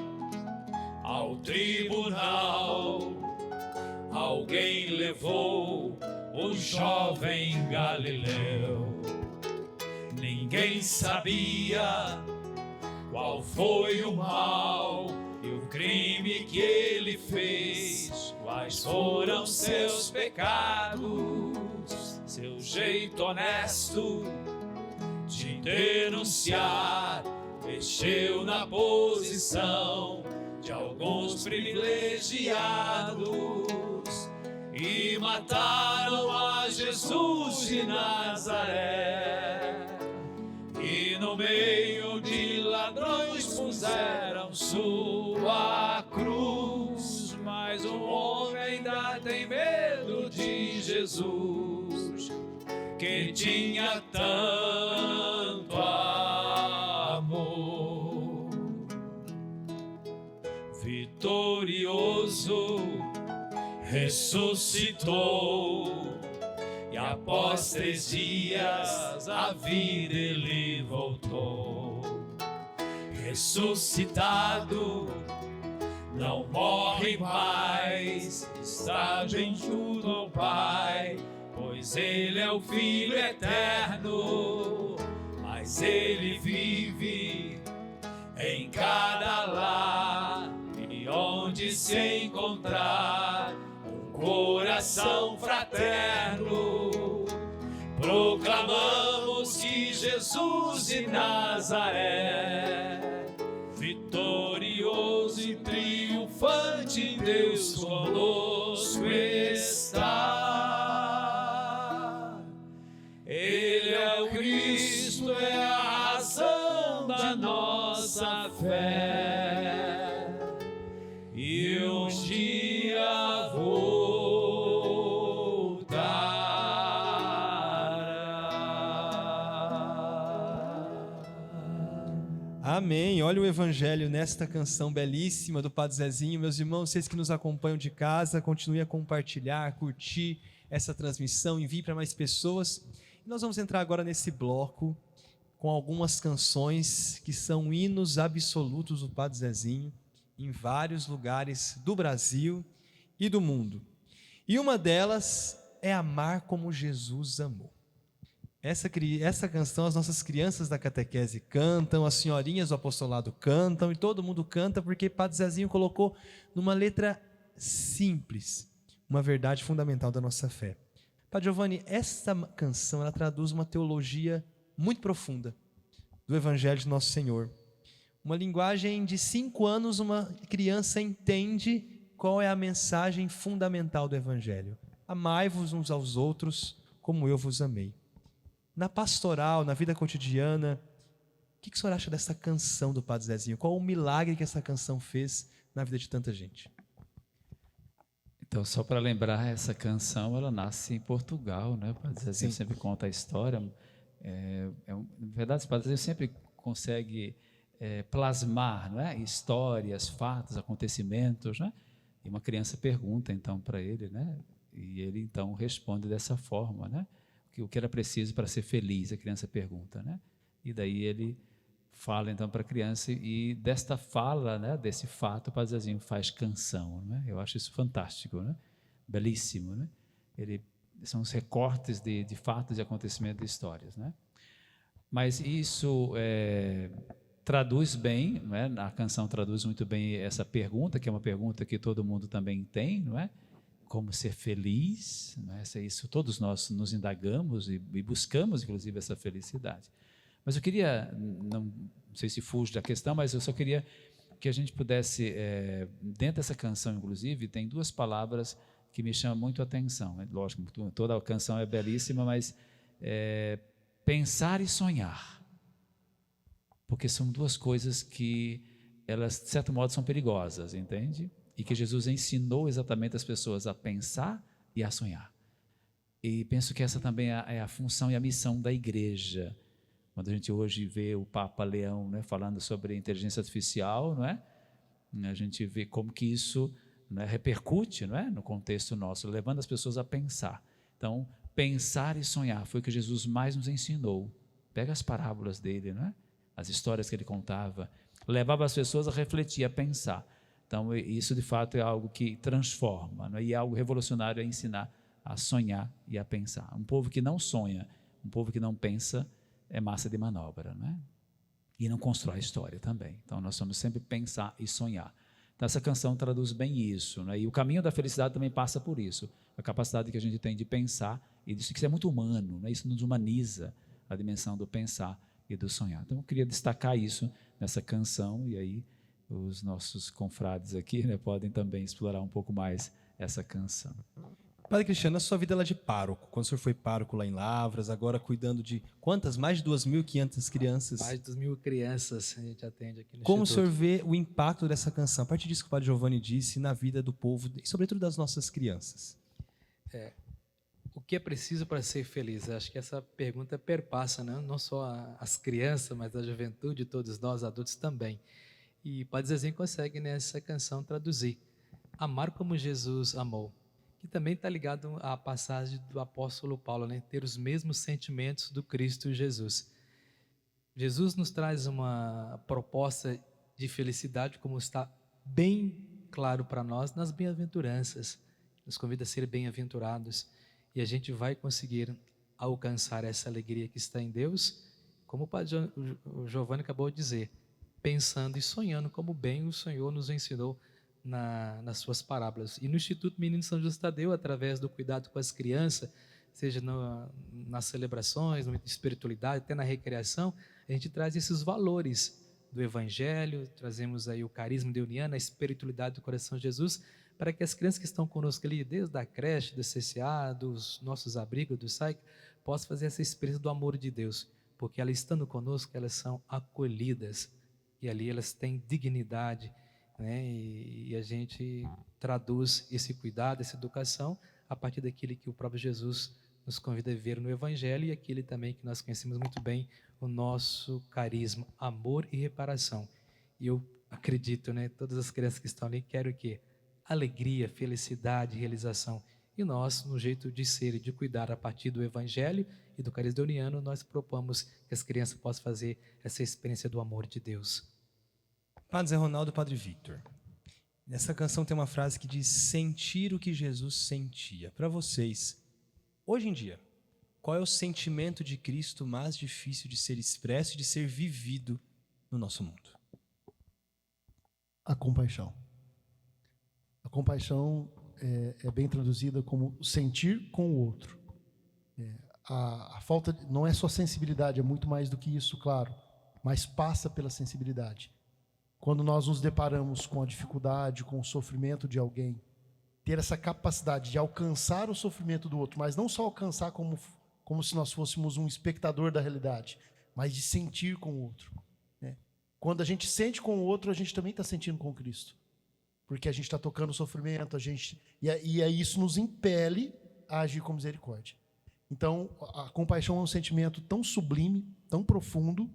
ao tribunal, alguém levou o jovem Galileu. Ninguém sabia qual foi o mal e o crime que ele fez, quais foram seus pecados. Seu jeito honesto de denunciar mexeu na posição de alguns privilegiados e mataram a Jesus de Nazaré. E no meio de ladrões puseram sua cruz, mas o homem ainda tem medo de Jesus, que tinha tanto amor. Vitorioso ressuscitou, e após 3 dias a vida ele voltou. Ressuscitado, não morre mais, está bem junto ao Pai, pois ele é o Filho eterno. Mas ele vive em cada lar, e onde se encontrar um coração fraterno, proclamamos que Jesus de Nazaré, vitorioso e triunfante, Deus conosco está. Ele é o Cristo, é a razão da nossa fé, e um dia Amém. Olha o evangelho nesta canção belíssima do Padre Zezinho. Meus irmãos, vocês que nos acompanham de casa, continuem a compartilhar, a curtir essa transmissão, envie para mais pessoas. E nós vamos entrar agora nesse bloco com algumas canções que são hinos absolutos do Padre Zezinho em vários lugares do Brasil e do mundo. E uma delas é Amar como Jesus amou. Essa canção as nossas crianças da catequese cantam, as senhorinhas do apostolado cantam, e todo mundo canta porque Padre Zezinho colocou numa letra simples uma verdade fundamental da nossa fé. Padre Giovanni, essa canção ela traduz uma teologia muito profunda do Evangelho de Nosso Senhor. Uma linguagem de 5 anos, uma criança entende qual é a mensagem fundamental do Evangelho. Amai-vos uns aos outros como eu vos amei. Na pastoral, na vida cotidiana, o que o senhor acha dessa canção do Padre Zezinho? Qual o milagre que essa canção fez na vida de tanta gente? Então, só para lembrar, essa canção, ela nasce em Portugal, né? O Padre Zezinho sempre conta a história. Na verdade, o Padre Zezinho sempre consegue plasmar, não é? Histórias, fatos, acontecimentos, né? E uma criança pergunta então para ele, né? E ele então responde dessa forma, né? O que era preciso para ser feliz, a criança pergunta, né? E daí ele fala então para a criança, e desta fala, né, desse fato, o Padre Zezinho faz canção, né? Eu acho isso fantástico, né? Belíssimo, né? São os recortes de fatos e acontecimentos de histórias, né? Mas isso traduz bem, não é? A canção traduz muito bem essa pergunta, que é uma pergunta que todo mundo também tem, não é? Como ser feliz, não é? Isso todos nós nos indagamos e buscamos, inclusive, essa felicidade. Mas eu queria, não sei se fujo da questão, mas eu só queria que a gente pudesse, dentro dessa canção, inclusive, tem 2 palavras que me chamam muito a atenção. Né? Lógico, toda a canção é belíssima, mas pensar e sonhar. Porque são 2 coisas que, elas, de certo modo, são perigosas, entende? E que Jesus ensinou exatamente as pessoas a pensar e a sonhar. E penso que essa também é a função e a missão da igreja. Quando a gente hoje vê o Papa Leão, né, falando sobre inteligência artificial, não é? A gente vê como que isso, não é, repercute, não é, no contexto nosso, levando as pessoas a pensar. Então, pensar e sonhar foi o que Jesus mais nos ensinou. Pega as parábolas dele, não é? As histórias que ele contava, levava as pessoas a refletir, a pensar. Então, isso de fato é algo que transforma, não é? E é algo revolucionário a ensinar a sonhar e a pensar. Um povo que não sonha, um povo que não pensa, é massa de manobra, não é? E não constrói história também. Então, nós vamos sempre pensar e sonhar. Então, essa canção traduz bem isso, né? E o caminho da felicidade também passa por isso, a capacidade que a gente tem de pensar, e isso que é muito humano, né? Isso nos humaniza, a dimensão do pensar e do sonhar. Então, eu queria destacar isso nessa canção, e aí os nossos confrades aqui, né, podem também explorar um pouco mais essa canção. Padre Cristiano, a sua vida lá de pároco, quando o senhor foi pároco lá em Lavras, agora cuidando de quantas? Mais de 2.500 crianças. Mais de 2.000 crianças a gente atende aqui no Como Instituto. o senhor vê o impacto dessa canção, a partir disso que o Padre Giovanni disse, na vida do povo e sobretudo das nossas crianças? O que é preciso para ser feliz? Acho que essa pergunta perpassa, né? Não só as crianças, mas a juventude, todos nós adultos também. E Padre Zezinho consegue nessa canção traduzir: amar como Jesus amou, que também está ligado à passagem do apóstolo Paulo, né? Ter os mesmos sentimentos do Cristo Jesus. Jesus nos traz uma proposta de felicidade, como está bem claro para nós nas bem-aventuranças. Nos convida a ser bem-aventurados. E a gente vai conseguir alcançar essa alegria que está em Deus, como o Padre Giovanni acabou de dizer, pensando e sonhando como bem o Senhor nos ensinou nas suas parábolas. E no Instituto Menino São José Tadeu, através do cuidado com as crianças, seja nas celebrações, na espiritualidade, até na recreação, a gente traz esses valores do Evangelho, trazemos aí o carisma deuniano, a espiritualidade do coração de Jesus, para que as crianças que estão conosco ali, desde a creche, do CCA, dos nossos abrigos, do SAIC, possam fazer essa experiência do amor de Deus, porque elas estando conosco, elas são acolhidas, e ali elas têm dignidade, né? E a gente traduz esse cuidado, essa educação, a partir daquilo que o próprio Jesus nos convida a ver no Evangelho, e aquele também que nós conhecemos muito bem, o nosso carisma, amor e reparação. E eu acredito, né, todas as crianças que estão ali querem o quê? Alegria, felicidade, realização. E nós, no jeito de ser e de cuidar a partir do Evangelho e do carisma deuniano, nós propomos que as crianças possam fazer essa experiência do amor de Deus. Padre Zé Ronaldo e Padre Victor, nessa canção tem uma frase que diz sentir o que Jesus sentia. Para vocês, hoje em dia, qual é o sentimento de Cristo mais difícil de ser expresso e de ser vivido no nosso mundo? A compaixão. A compaixão é bem traduzida como sentir com o outro. A falta não é só sensibilidade, é muito mais do que isso, claro, mas passa pela sensibilidade. Quando nós nos deparamos com a dificuldade, com o sofrimento de alguém, ter essa capacidade de alcançar o sofrimento do outro, mas não só alcançar como se nós fôssemos um espectador da realidade, mas de sentir com o outro. Né? Quando a gente sente com o outro, a gente também está sentindo com Cristo. Porque a gente está tocando o sofrimento, e aí isso nos impele a agir com misericórdia. Então, a compaixão é um sentimento tão sublime, tão profundo,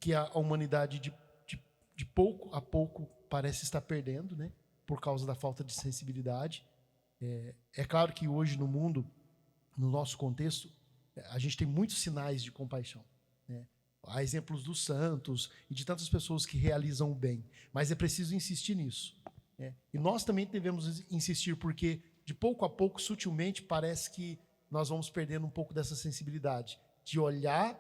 que a humanidade de pouco a pouco parece estar perdendo, né? Por causa da falta de sensibilidade. É claro que hoje no mundo, no nosso contexto, a gente tem muitos sinais de compaixão, né? Há exemplos dos santos e de tantas pessoas que realizam o bem, mas é preciso insistir nisso, né? E nós também devemos insistir, porque de pouco a pouco, sutilmente, parece que nós vamos perdendo um pouco dessa sensibilidade, de olhar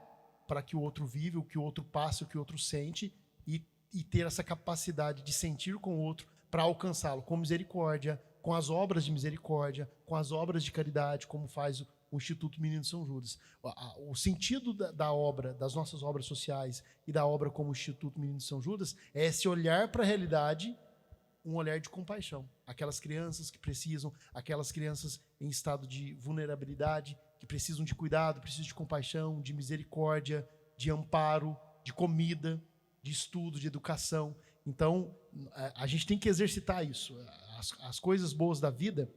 para que o outro vive, o que o outro passa, o que o outro sente, e ter essa capacidade de sentir com o outro para alcançá-lo com misericórdia, com as obras de misericórdia, com as obras de caridade, como faz o Instituto Menino São Judas. O sentido da obra, das nossas obras sociais e da obra como Instituto Menino São Judas é esse olhar para a realidade, um olhar de compaixão. Aquelas crianças que precisam, aquelas crianças em estado de vulnerabilidade, que precisam de cuidado, precisam de compaixão, de misericórdia, de amparo, de comida, de estudo, de educação. Então, a gente tem que exercitar isso. As coisas boas da vida,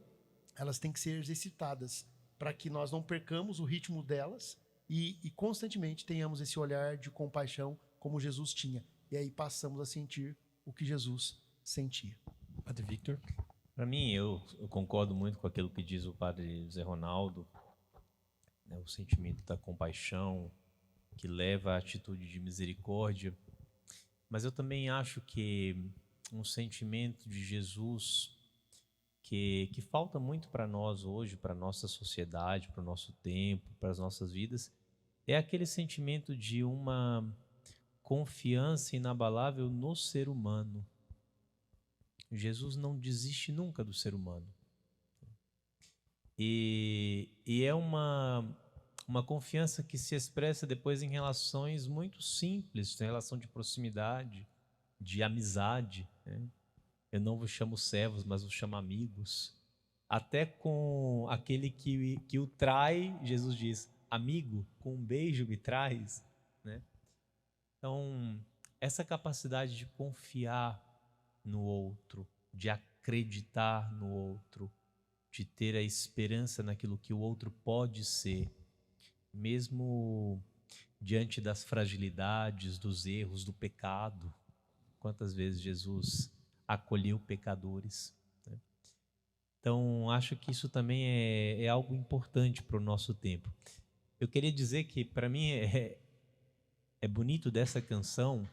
elas têm que ser exercitadas para que nós não percamos o ritmo delas e constantemente tenhamos esse olhar de compaixão como Jesus tinha. E aí passamos a sentir o que Jesus sentia. Padre Victor? Para mim, eu concordo muito com aquilo que diz o padre Zé Ronaldo, né, o sentimento da compaixão que leva à atitude de misericórdia. Mas eu também acho que um sentimento de Jesus que falta muito para nós hoje, para a nossa sociedade, para o nosso tempo, para as nossas vidas, é aquele sentimento de uma confiança inabalável no ser humano. Jesus não desiste nunca do ser humano. E é uma confiança que se expressa depois em relações muito simples, em relação de proximidade, de amizade, né? Eu não vos chamo servos, mas vos chamo amigos. Até com aquele que o trai, Jesus diz, amigo, com um beijo me traz, né? Então, essa capacidade de confiar no outro, de acreditar no outro, de ter a esperança naquilo que o outro pode ser, mesmo diante das fragilidades, dos erros, do pecado. Quantas vezes Jesus acolheu pecadores, né? Então, acho que isso também é algo importante para o nosso tempo. Eu queria dizer que, para mim, é bonito dessa canção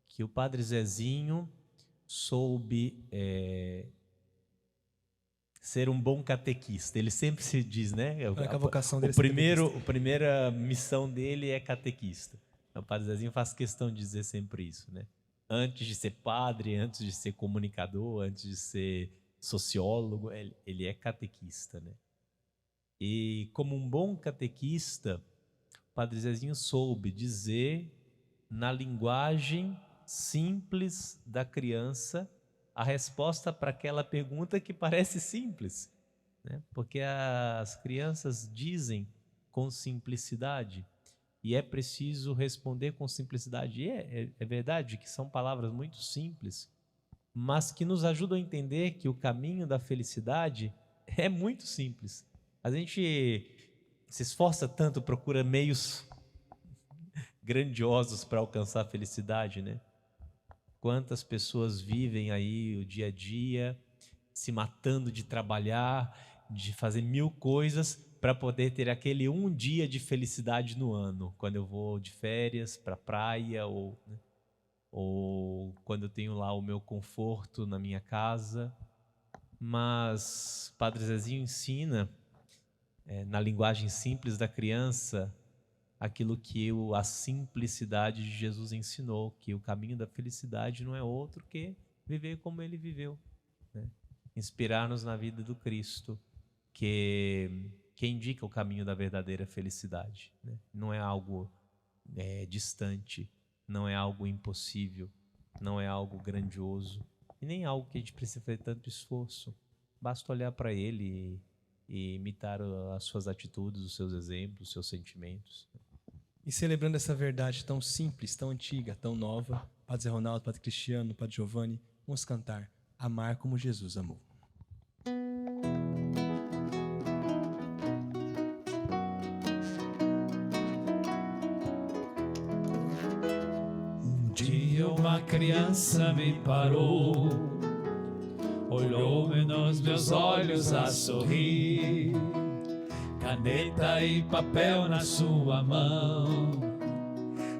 que o Padre Zezinho soube ser um bom catequista. Ele sempre se diz, né? A vocação dele a primeira missão dele é catequista. O Padre Zezinho faz questão de dizer sempre isso, né? Antes de ser padre, antes de ser comunicador, antes de ser sociólogo, ele é catequista, né? E como um bom catequista, o Padre Zezinho soube dizer na linguagem simples da criança a resposta para aquela pergunta que parece simples, né? Porque as crianças dizem com simplicidade e é preciso responder com simplicidade. E é verdade que são palavras muito simples, mas que nos ajudam a entender que o caminho da felicidade é muito simples. A gente se esforça tanto, procura meios grandiosos para alcançar a felicidade, né? Quantas pessoas vivem aí o dia a dia, se matando de trabalhar, de fazer mil coisas para poder ter aquele um dia de felicidade no ano, quando eu vou de férias para a praia ou quando eu tenho lá o meu conforto na minha casa. Mas Padre Zezinho ensina, na linguagem simples da criança, aquilo que a simplicidade de Jesus ensinou, que o caminho da felicidade não é outro que viver como ele viveu, né? Inspirar-nos na vida do Cristo, que indica o caminho da verdadeira felicidade, né? Não é algo distante, não é algo impossível, não é algo grandioso, e nem algo que a gente precisa fazer tanto esforço. Basta olhar para ele e imitar as suas atitudes, os seus exemplos, os seus sentimentos. E celebrando essa verdade tão simples, tão antiga, tão nova, Padre Zé Ronaldo, Padre Cristiano, Padre Giovanni, vamos cantar Amar como Jesus amou. uma criança me parou, olhou-me nos meus olhos a sorrir, caneta e papel na sua mão,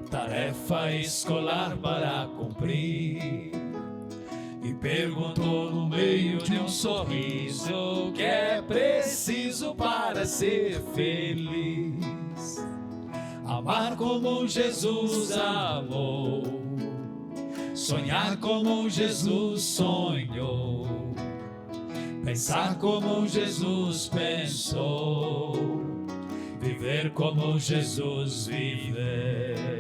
tarefa escolar para cumprir. E perguntou no meio de um sorriso o que é preciso para ser feliz. Amar como Jesus amou, sonhar como Jesus sonhou, pensar como Jesus pensou, viver como Jesus viveu.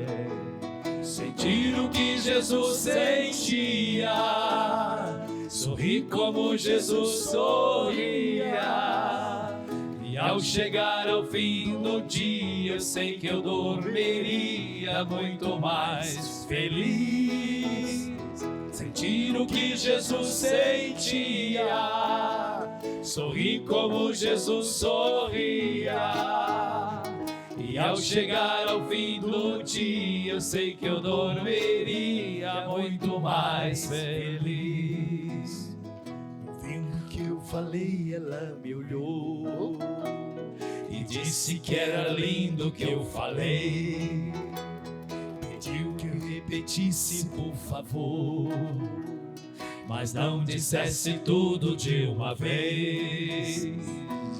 Sentir o que Jesus sentia, sorrir como Jesus sorria. E ao chegar ao fim do dia, eu sei que eu dormiria muito mais feliz. Sentir o que Jesus sentia, sorrir como Jesus sorria. E ao chegar ao fim do dia, eu sei que eu dormiria muito mais feliz. Ouvindo o que eu falei, ela me olhou e disse que era lindo o que eu falei. Pediu que eu repetisse, por favor, mas não dissesse tudo de uma vez.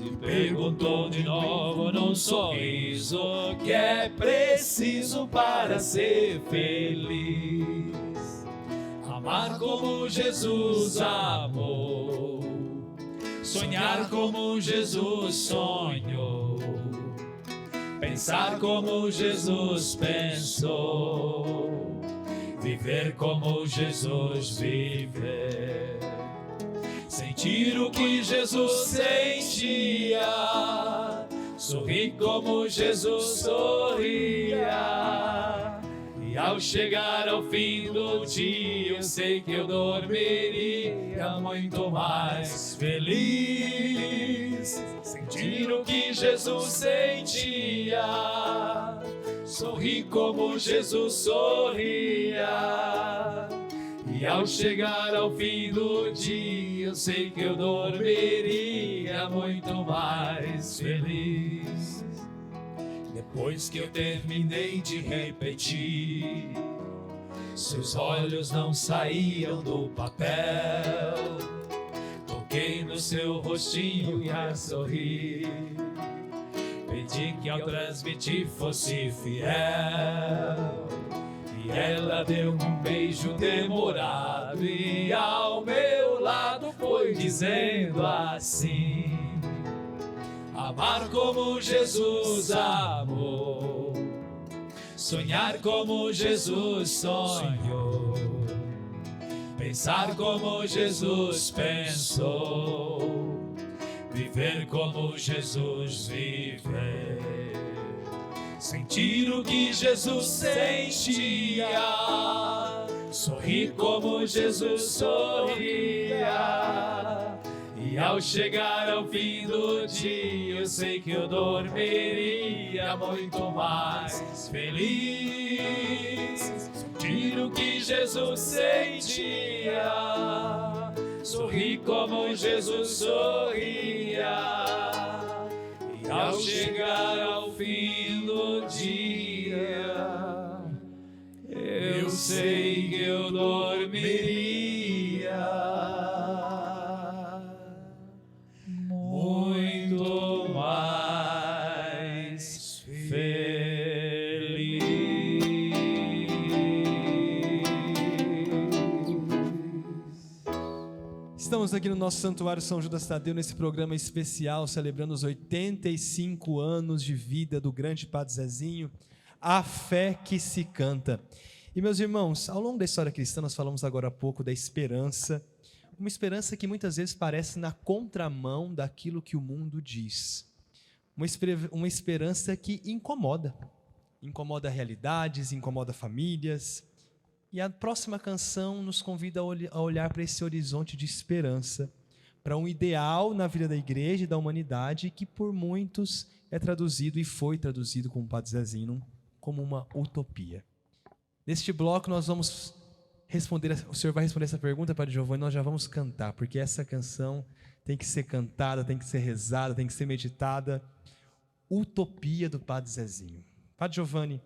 E perguntou de novo num sorriso o que é preciso para ser feliz. Amar como Jesus amou, sonhar como Jesus sonhou, pensar como Jesus pensou, viver como Jesus viveu. Sentir o que Jesus sentia, sorrir como Jesus sorria. E ao chegar ao fim do dia, eu sei que eu dormiria muito mais feliz. Sentir o que Jesus sentia, sorrir como Jesus sorria. E ao chegar ao fim do dia, eu sei que eu dormiria muito mais feliz. Depois que eu terminei de repetir, seus olhos não saíam do papel. Toquei no seu rostinho e a sorrir, pedi que ao transmitir fosse fiel. E ela deu um beijo demorado e ao meu lado foi dizendo assim: amar como Jesus amou, sonhar como Jesus sonhou, pensar como Jesus pensou, viver como Jesus viveu. Sentir o que Jesus sentia, sorrir como Jesus sorria. E ao chegar ao fim do dia, eu sei que eu dormiria muito mais feliz. Sentir o que Jesus sentia, sorrir como Jesus sorria. E ao chegar ao fim do dia, eu sei que eu dormiria muito mais feliz. Estamos aqui no nosso Santuário São Judas Tadeu, nesse programa especial, celebrando os 85 anos de vida do grande Padre Zezinho, a fé que se canta. E, meus irmãos, ao longo da história cristã, nós falamos agora há pouco da esperança, uma esperança que muitas vezes parece na contramão daquilo que o mundo diz. Uma esperança que incomoda realidades, incomoda famílias. E a próxima canção nos convida a olhar para esse horizonte de esperança, para um ideal na vida da igreja e da humanidade que por muitos é traduzido e foi traduzido como Padre Zezinho como uma utopia. Neste bloco nós vamos o senhor vai responder essa pergunta, Padre Giovanni, nós já vamos cantar, porque essa canção tem que ser cantada, tem que ser rezada, tem que ser meditada. Utopia do Padre Zezinho. Padre Giovanni,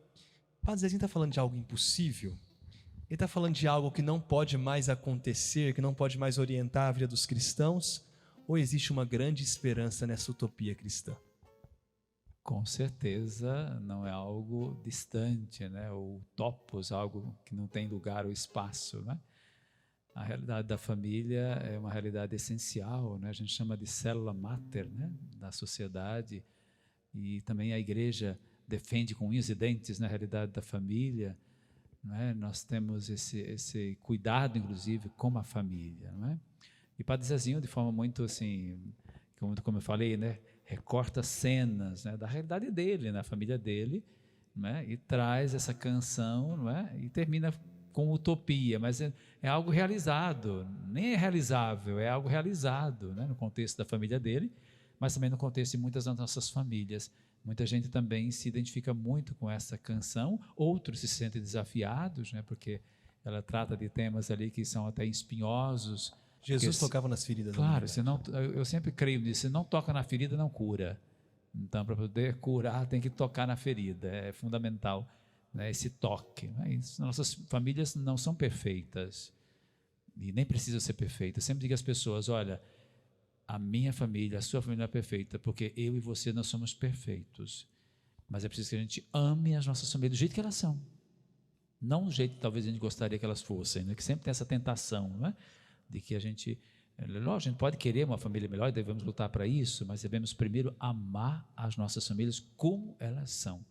o Padre Zezinho está falando de algo impossível? Ele está falando de algo que não pode mais acontecer, que não pode mais orientar a vida dos cristãos? Ou existe uma grande esperança nessa utopia cristã? Com certeza não é algo distante, né? O topos, algo que não tem lugar ou espaço, né? A realidade da família é uma realidade essencial, né? A gente chama de célula máter, né? Da sociedade, e também a igreja defende com unhas e dentes, na realidade da família, não é? Nós temos esse cuidado, inclusive, com a família, não é? E Padre Zezinho, de forma muito assim, como eu falei, né? Recorta cenas, né, da realidade dele, na família dele, não é? E traz essa canção, não é? E termina com utopia, mas é algo realizado, nem é realizável, é algo realizado, né, no contexto da família dele, mas também no contexto de muitas das nossas famílias. Muita gente também se identifica muito com essa canção, outros se sentem desafiados, né, porque ela trata de temas ali que são até espinhosos. Jesus tocava nas feridas. Claro, eu sempre creio nisso, se não toca na ferida, não cura. Então, para poder curar, tem que tocar na ferida, é fundamental, né, esse toque. Né? Nossas famílias não são perfeitas, e nem precisam ser perfeitas. Eu sempre digo às pessoas, olha, a minha família, a sua família não é perfeita, porque eu e você não somos perfeitos, mas é preciso que a gente ame as nossas famílias do jeito que elas são, não do jeito que talvez a gente gostaria que elas fossem, né? Que sempre tem essa tentação, não é? De que a gente pode querer uma família melhor e devemos lutar para isso, mas devemos primeiro amar as nossas famílias como elas são.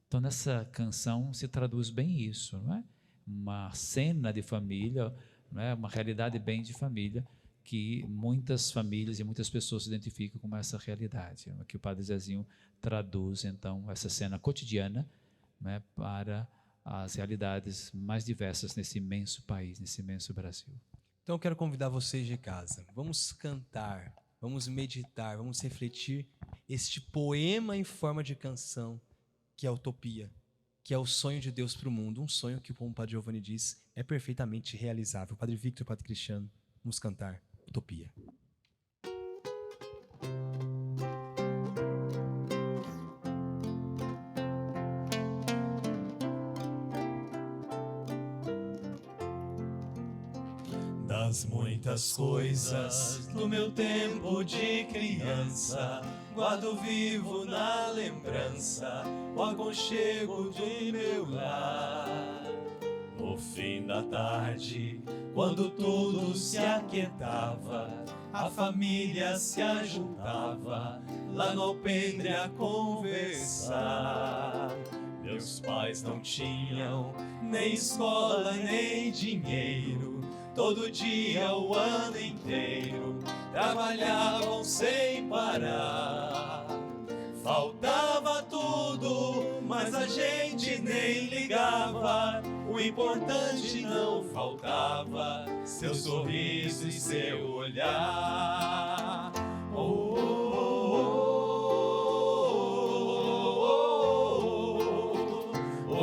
Então, nessa canção se traduz bem isso, não é? Uma cena de família, não é? Uma realidade bem de família, que muitas famílias e muitas pessoas se identificam com essa realidade, que o Padre Zezinho traduz, então, essa cena cotidiana, né, para as realidades mais diversas nesse imenso país, nesse imenso Brasil. Então eu quero convidar vocês de casa, vamos cantar, vamos meditar, vamos refletir este poema em forma de canção, que é a utopia, que é o sonho de Deus para o mundo, um sonho que, como o Padre Giovanni diz, é perfeitamente realizável. Padre Victor, Padre Cristiano, vamos cantar Utopia. Das muitas coisas do meu tempo de criança, guardo vivo na lembrança o aconchego de meu lar. No fim da tarde, quando tudo se aquietava, a família se ajuntava lá no alpendre a conversar. Meus pais não tinham nem escola nem dinheiro, todo dia, o ano inteiro, trabalhavam sem parar. Faltava tudo, mas a gente nem ligava. O importante não faltava, seu sorriso e seu olhar. Oh, oh, oh, oh,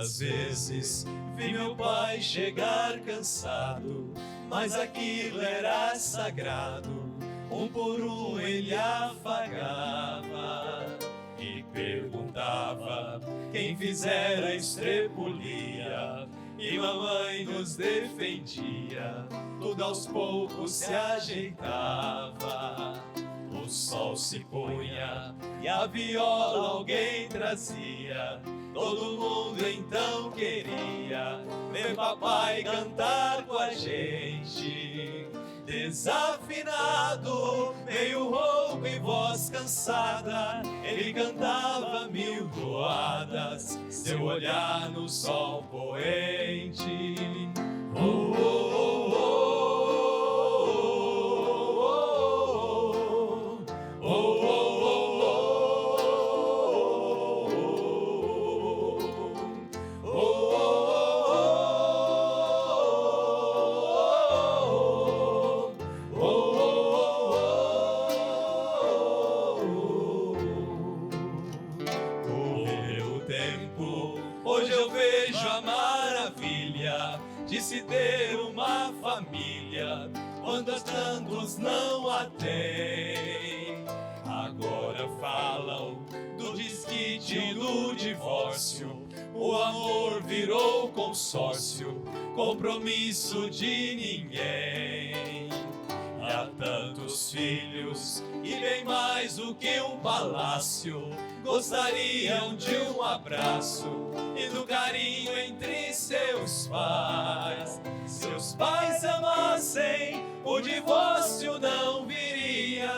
Às vezes vi meu pai chegar cansado, mas aquilo era sagrado, um por um ele afagava e perguntava quem fizera a estrepulia, e mamãe nos defendia, tudo aos poucos se ajeitava. O sol se punha e a viola alguém trazia, todo mundo então queria ver papai cantar com a gente. Desafinado, meio rouco e voz cansada, ele cantava mil toadas, seu olhar no sol poente. Oh, oh, oh, oh. Oh, oh, oh, oh, oh, oh, oh, oh, oh, oh, oh, vejo a maravilha de se ter uma família, quando tantos não a têm. Agora falam do desquite e do divórcio, o amor virou consórcio, compromisso de ninguém. E há tantos filhos, e bem mais do que um palácio, gostariam de um abraço e do carinho entre seus pais. Se os pais amassem, o divórcio não viria.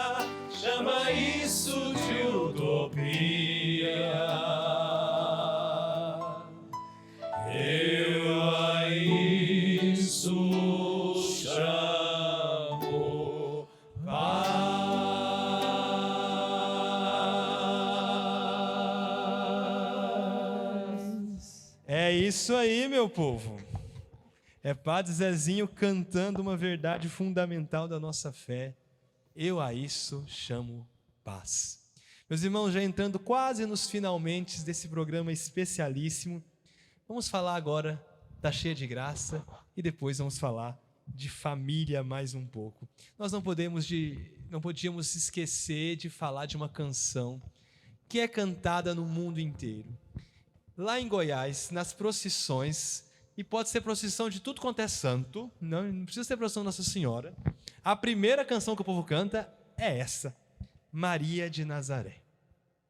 Chama isso de utopia. Eu a isso chamo paz. É isso aí, meu povo. É Padre Zezinho cantando uma verdade fundamental da nossa fé. Eu a isso chamo paz. Meus irmãos, já entrando quase nos finalmente desse programa especialíssimo, vamos falar agora da Cheia de Graça e depois vamos falar de família mais um pouco. Nós não podíamos esquecer de falar de uma canção que é cantada no mundo inteiro. Lá em Goiás, nas procissões, e pode ser procissão de tudo quanto é santo, não precisa ser procissão Nossa Senhora. A primeira canção que o povo canta é essa, Maria de Nazaré.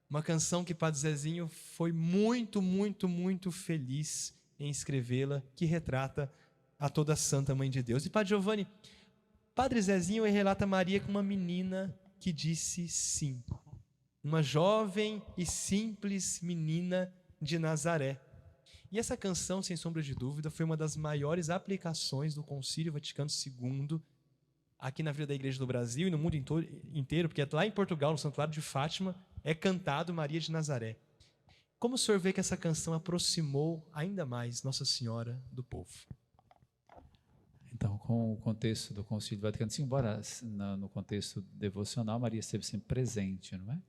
Uma canção que Padre Zezinho foi muito, muito, muito feliz em escrevê-la, que retrata a toda a Santa Mãe de Deus. E Padre Giovanni, Padre Zezinho relata Maria como uma menina que disse sim. Uma jovem e simples menina de Nazaré. E essa canção, sem sombra de dúvida, foi uma das maiores aplicações do Concílio Vaticano II aqui na vida da Igreja do Brasil e no mundo inteiro, porque lá em Portugal, no Santuário de Fátima, é cantado Maria de Nazaré. Como o senhor vê que essa canção aproximou ainda mais Nossa Senhora do povo? Então, com o contexto do Concílio Vaticano II, embora no contexto devocional, Maria esteve sempre presente, não é?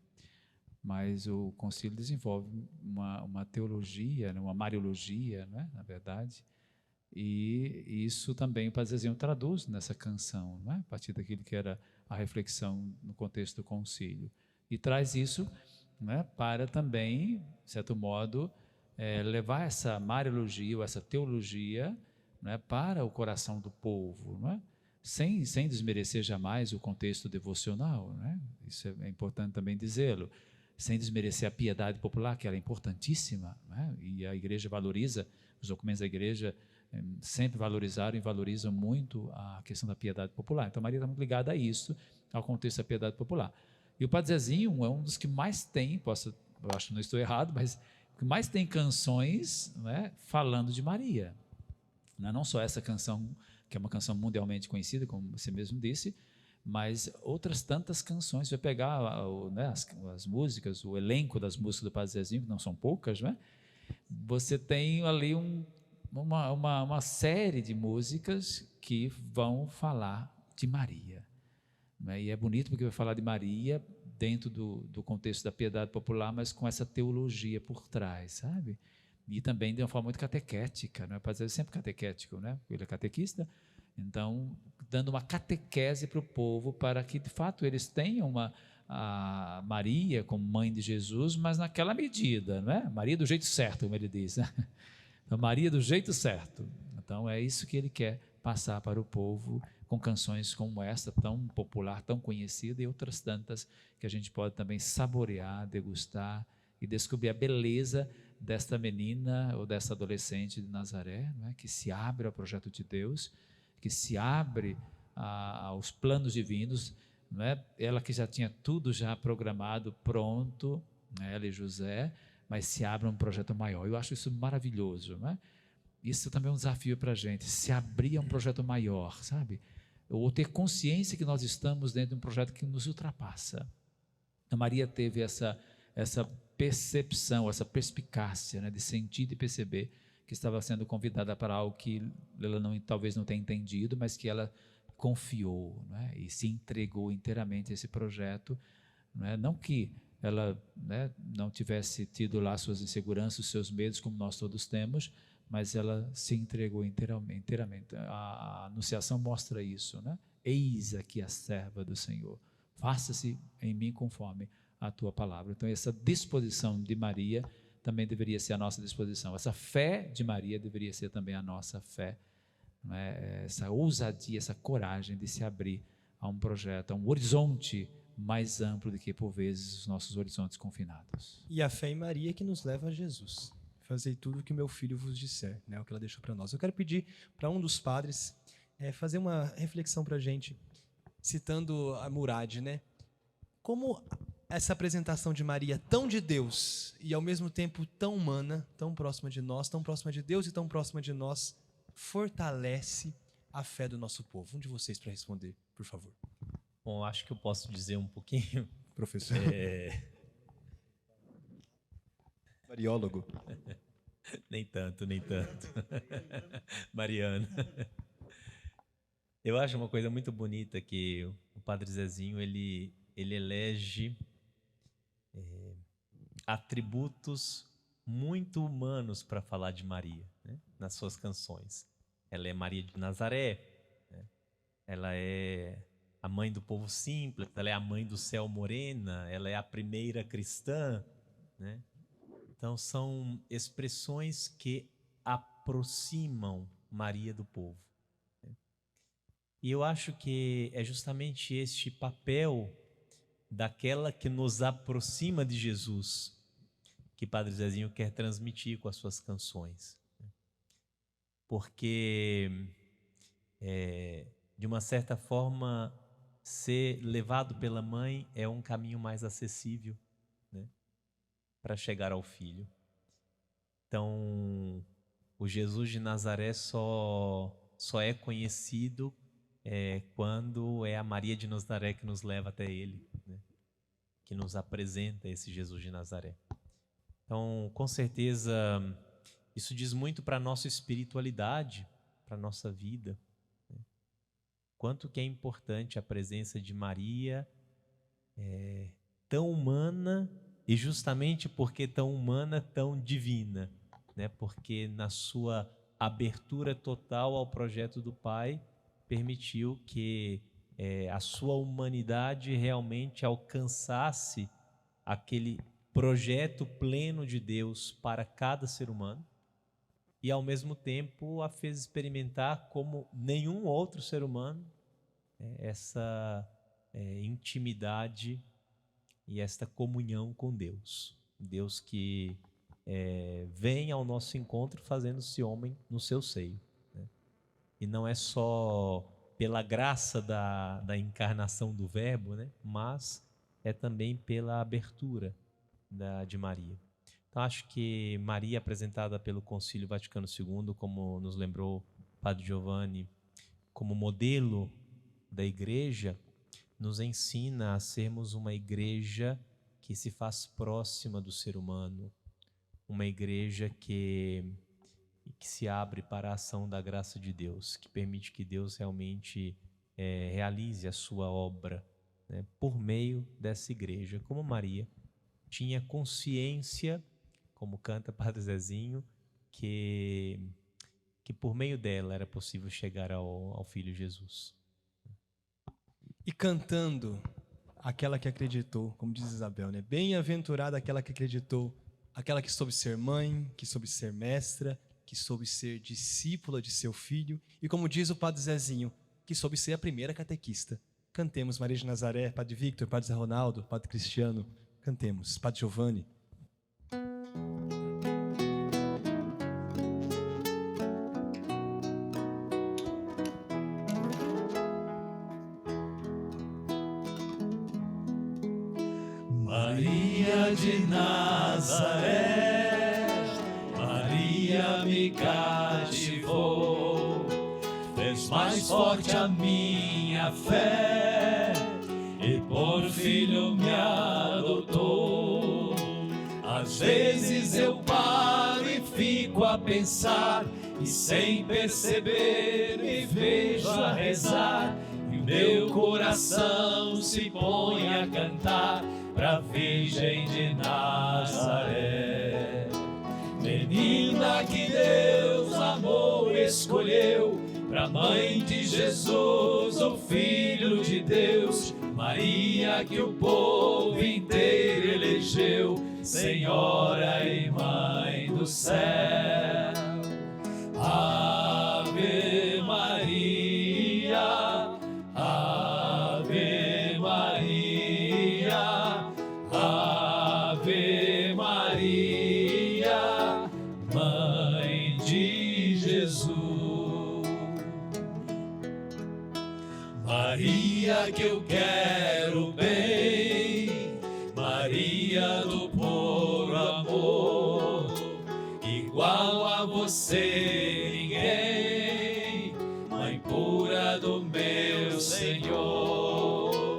Mas o concílio desenvolve uma teologia, uma mariologia, não é? Na verdade, e isso também o Padre Zezinho traduz nessa canção, não é? A partir daquilo que era a reflexão no contexto do concílio, e traz isso, não é? Para também, de certo modo, levar essa mariologia ou essa teologia, não é? Para o coração do povo, não é? Sem desmerecer jamais o contexto devocional, não é? Isso é importante também dizê-lo, sem desmerecer a piedade popular, que ela é importantíssima, né? E a Igreja valoriza, os documentos da Igreja sempre valorizaram e valorizam muito a questão da piedade popular. Então, Maria está muito ligada a isso, ao contexto da piedade popular. E o Padre Zezinho é um dos que mais tem, eu acho que não estou errado, mas que mais tem canções, né, falando de Maria. Não só essa canção, que é uma canção mundialmente conhecida, como você mesmo disse, mas outras tantas canções. Você vai pegar né, as músicas, o elenco das músicas do Padre Zezinho, que não são poucas, né? Você tem ali uma série de músicas que vão falar de Maria, né? E é bonito porque vai falar de Maria dentro do contexto da piedade popular, mas com essa teologia por trás, sabe? E também de uma forma muito catequética, né? O Padre Zezinho é sempre catequético, né? Ele é catequista. Então, dando uma catequese para o povo, para que, de fato, eles tenham a Maria como mãe de Jesus, mas naquela medida, não é? Maria do jeito certo, como ele diz, né? Então, Maria do jeito certo. Então, é isso que ele quer passar para o povo, com canções como essa, tão popular, tão conhecida, e outras tantas que a gente pode também saborear, degustar e descobrir a beleza desta menina ou desta adolescente de Nazaré, não é? Que se abre ao projeto de Deus, que se abre aos planos divinos, não é? Ela que já tinha tudo já programado, pronto, né? Ela e José, mas se abre a um projeto maior. Eu acho isso maravilhoso, não é? Isso também é um desafio para a gente, se abrir a um projeto maior, sabe? Ou ter consciência que nós estamos dentro de um projeto que nos ultrapassa. A Maria teve essa percepção, essa perspicácia, né? De sentir e perceber que estava sendo convidada para algo que ela talvez não tenha entendido, mas que ela confiou, né? E se entregou inteiramente a esse projeto, né? Não que ela, né, não tivesse tido lá suas inseguranças, seus medos, como nós todos temos, mas ela se entregou inteiramente. A Anunciação mostra isso, né? Eis aqui a serva do Senhor, faça-se em mim conforme a tua palavra. Então essa disposição de Maria também deveria ser a nossa disposição. Essa fé de Maria deveria ser também a nossa fé, não é? Essa ousadia, essa coragem de se abrir a um projeto, a um horizonte mais amplo do que, por vezes, os nossos horizontes confinados. E a fé em Maria que nos leva a Jesus. Fazei tudo o que meu filho vos disser, né? O que ela deixou para nós. Eu quero pedir para um dos padres fazer uma reflexão para a gente, citando a Murad, né? Como essa apresentação de Maria, tão de Deus e ao mesmo tempo tão humana, tão próxima de nós, tão próxima de Deus e tão próxima de nós, fortalece a fé do nosso povo. Um de vocês para responder, por favor. Bom, acho que eu posso dizer um pouquinho. Professor. Mariólogo. Nem tanto. Mariana. Eu acho uma coisa muito bonita que o Padre Zezinho, ele elege atributos muito humanos para falar de Maria, né? Nas suas canções. Ela é Maria de Nazaré, né? Ela é a mãe do povo simples, ela é a mãe do céu morena, ela é a primeira cristã, né? Então são expressões que aproximam Maria do povo, né? E eu acho que é justamente este papel daquela que nos aproxima de Jesus que Padre Zezinho quer transmitir com as suas canções, né? Porque de uma certa forma, ser levado pela mãe é um caminho mais acessível, né, para chegar ao filho. Então, o Jesus de Nazaré só é conhecido quando é a Maria de Nazaré que nos leva até ele, né, que nos apresenta esse Jesus de Nazaré. Então, com certeza, isso diz muito para a nossa espiritualidade, para a nossa vida, né? Quanto que é importante a presença de Maria, tão humana, e justamente porque tão humana, tão divina, né? Porque na sua abertura total ao projeto do Pai, permitiu que a sua humanidade realmente alcançasse aquele projeto pleno de Deus para cada ser humano e, ao mesmo tempo, a fez experimentar como nenhum outro ser humano essa intimidade e esta comunhão com Deus. Deus que vem ao nosso encontro fazendo-se homem no seu seio, né? E não é só pela graça da encarnação do Verbo, né? Mas é também pela abertura de Maria. Então, acho que Maria, apresentada pelo Concílio Vaticano II, como nos lembrou Padre Giovanni, como modelo da igreja, nos ensina a sermos uma igreja que se faz próxima do ser humano, uma igreja que se abre para a ação da graça de Deus, que permite que Deus realmente realize a sua obra, né, por meio dessa igreja, como Maria tinha consciência, como canta Padre Zezinho, que por meio dela era possível chegar ao Filho Jesus. E cantando aquela que acreditou, como diz Isabel, né? Bem-aventurada aquela que acreditou, aquela que soube ser mãe, que soube ser mestra, que soube ser discípula de seu filho, e como diz o Padre Zezinho, que soube ser a primeira catequista. Cantemos Maria de Nazaré, Padre Victor, Padre Zé Ronaldo, Padre Cristiano. Cantemos, Padre Giovanni. Maria de Nazaré, Maria me cativou, fez mais forte a minha fé e por filho me adotou. Às vezes eu paro e fico a pensar, e sem perceber me vejo a rezar, e o meu coração se põe a cantar pra Virgem de Nazaré. Menina que Deus escolheu pra mãe de Jesus, o Filho de Deus. Maria que o povo inteiro elegeu, Senhora e Mãe do céu. Ave Maria, Ave Maria, Ave Maria, Mãe de Jesus. Maria que eu quero bem, Maria do puro amor, igual a você ninguém, Mãe pura do meu Senhor.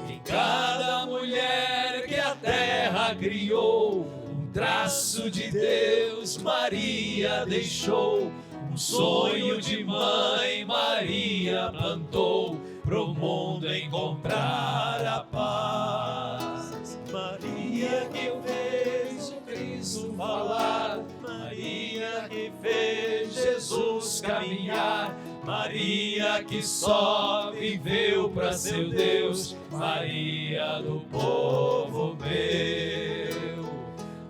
E cada mulher que a terra criou, um traço de Deus Maria deixou. Um sonho de mãe Maria plantou, pro mundo encontrar a paz. Maria que fez o Cristo falar, Maria que fez Jesus caminhar, Maria que só viveu para seu Deus, Maria do povo meu.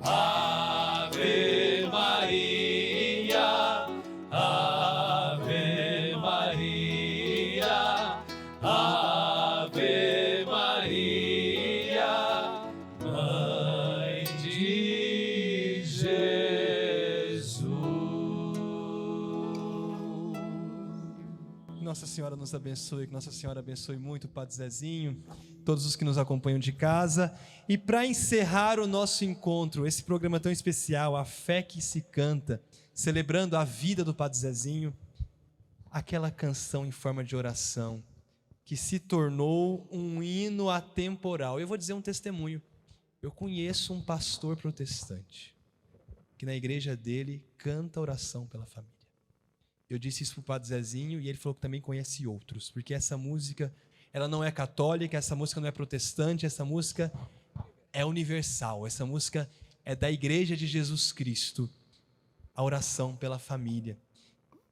Ave Maria, Ave Maria, Ave Maria, Mãe de Jesus. Nossa Senhora nos abençoe, que Nossa Senhora abençoe muito o Padre Zezinho, todos os que nos acompanham de casa. E para encerrar o nosso encontro, esse programa tão especial, A Fé que se Canta, celebrando a vida do Padre Zezinho, aquela canção em forma de oração que se tornou um hino atemporal. Eu vou dizer um testemunho. Eu conheço um pastor protestante que na igreja dele canta oração pela família. Eu disse isso para o Padre Zezinho e ele falou que também conhece outros, porque essa música, ela não é católica, essa música não é protestante, essa música é universal, essa música é da Igreja de Jesus Cristo, a oração pela família,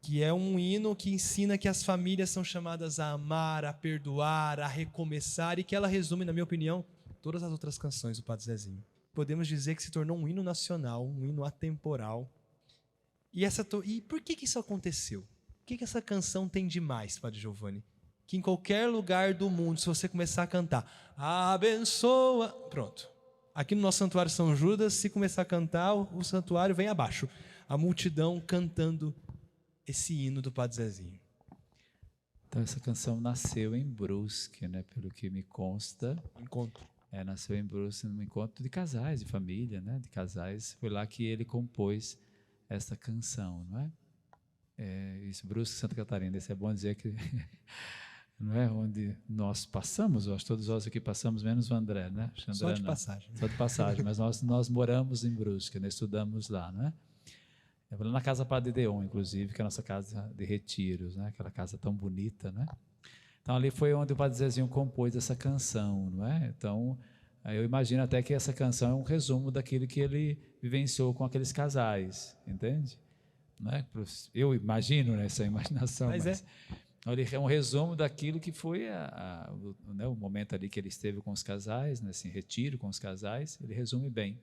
que é um hino que ensina que as famílias são chamadas a amar, a perdoar, a recomeçar, e que ela resume, na minha opinião, todas as outras canções do Padre Zezinho. Podemos dizer que se tornou um hino nacional, um hino atemporal. E por que isso aconteceu? O que essa canção tem de mais, Padre Giovanni? Que em qualquer lugar do mundo, se você começar a cantar, abençoa, pronto. Aqui no nosso Santuário São Judas, se começar a cantar, o santuário vem abaixo. A multidão cantando esse hino do Padre Zezinho. Então essa canção nasceu em Brusque, né? Pelo que me consta. Encontro. Nasceu em Brusque, num encontro de casais, de família, né? De casais. Foi lá que ele compôs essa canção, não é? Isso, Brusque, Santa Catarina. Isso é bom dizer que não é onde nós passamos. Eu acho que todos nós aqui passamos, menos o André, né? André, só de passagem. Só de passagem, mas nós moramos em Brusque, né? Estudamos lá, não é? Na Casa Padre Deon, inclusive, que é a nossa casa de retiros, né? Aquela casa tão bonita, né? Então, ali foi onde o Padre Zezinho compôs essa canção, não é? Então, eu imagino até que essa canção é um resumo daquilo que ele vivenciou com aqueles casais, entende? Não é? Eu imagino nessa imaginação, mas ele é um resumo daquilo que foi o momento ali que ele esteve com os casais, nesse retiro com os casais, ele resume bem.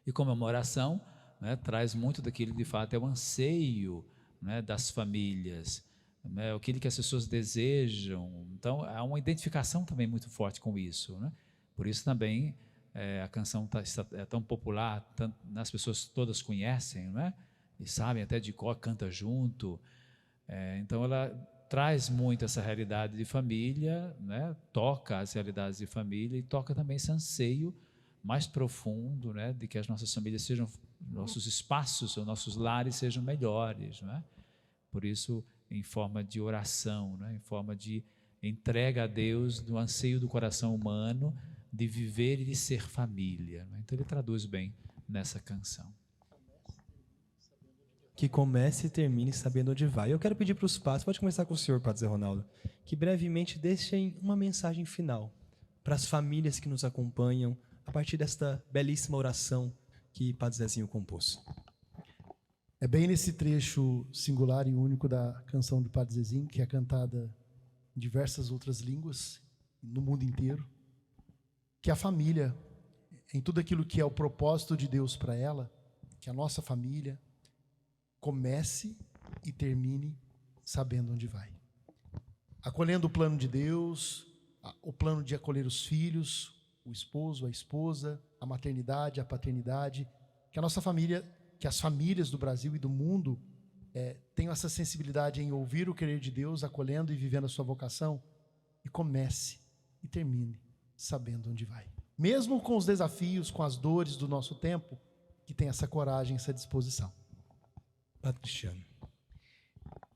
E como é uma oração, né, traz muito daquilo que de fato é o anseio, né, das famílias, né, aquilo que as pessoas desejam. Então há uma identificação também muito forte com isso, né? Por isso também a canção é tão popular, as pessoas todas conhecem, né? E sabem até de cor, canta junto. Então ela traz muito essa realidade de família, né? Toca as realidades de família e toca também esse anseio mais profundo, né? De que as nossas famílias sejam, nossos espaços, os nossos lares sejam melhores, né? Por isso, em forma de oração, né? Em forma de entrega a Deus do anseio do coração humano de viver e de ser família, né? Então ele traduz bem nessa canção. Que comece e termine sabendo onde vai. Eu quero pedir para os padres, pode começar com o senhor, Padre Zé Ronaldo, que brevemente deixem uma mensagem final para as famílias que nos acompanham a partir desta belíssima oração que Padre Zezinho compôs. É bem nesse trecho singular e único da canção do Padre Zezinho, que é cantada em diversas outras línguas, no mundo inteiro, que a família, em tudo aquilo que é o propósito de Deus para ela, que a nossa família comece e termine sabendo onde vai. Acolhendo o plano de Deus, o plano de acolher os filhos, o esposo, a esposa, a maternidade, a paternidade, que a nossa família, que as famílias do Brasil e do mundo tenham essa sensibilidade em ouvir o querer de Deus, acolhendo e vivendo a sua vocação, e comece e termine sabendo onde vai. Mesmo com os desafios, com as dores do nosso tempo, que tem essa coragem, essa disposição. Padre Cristiano.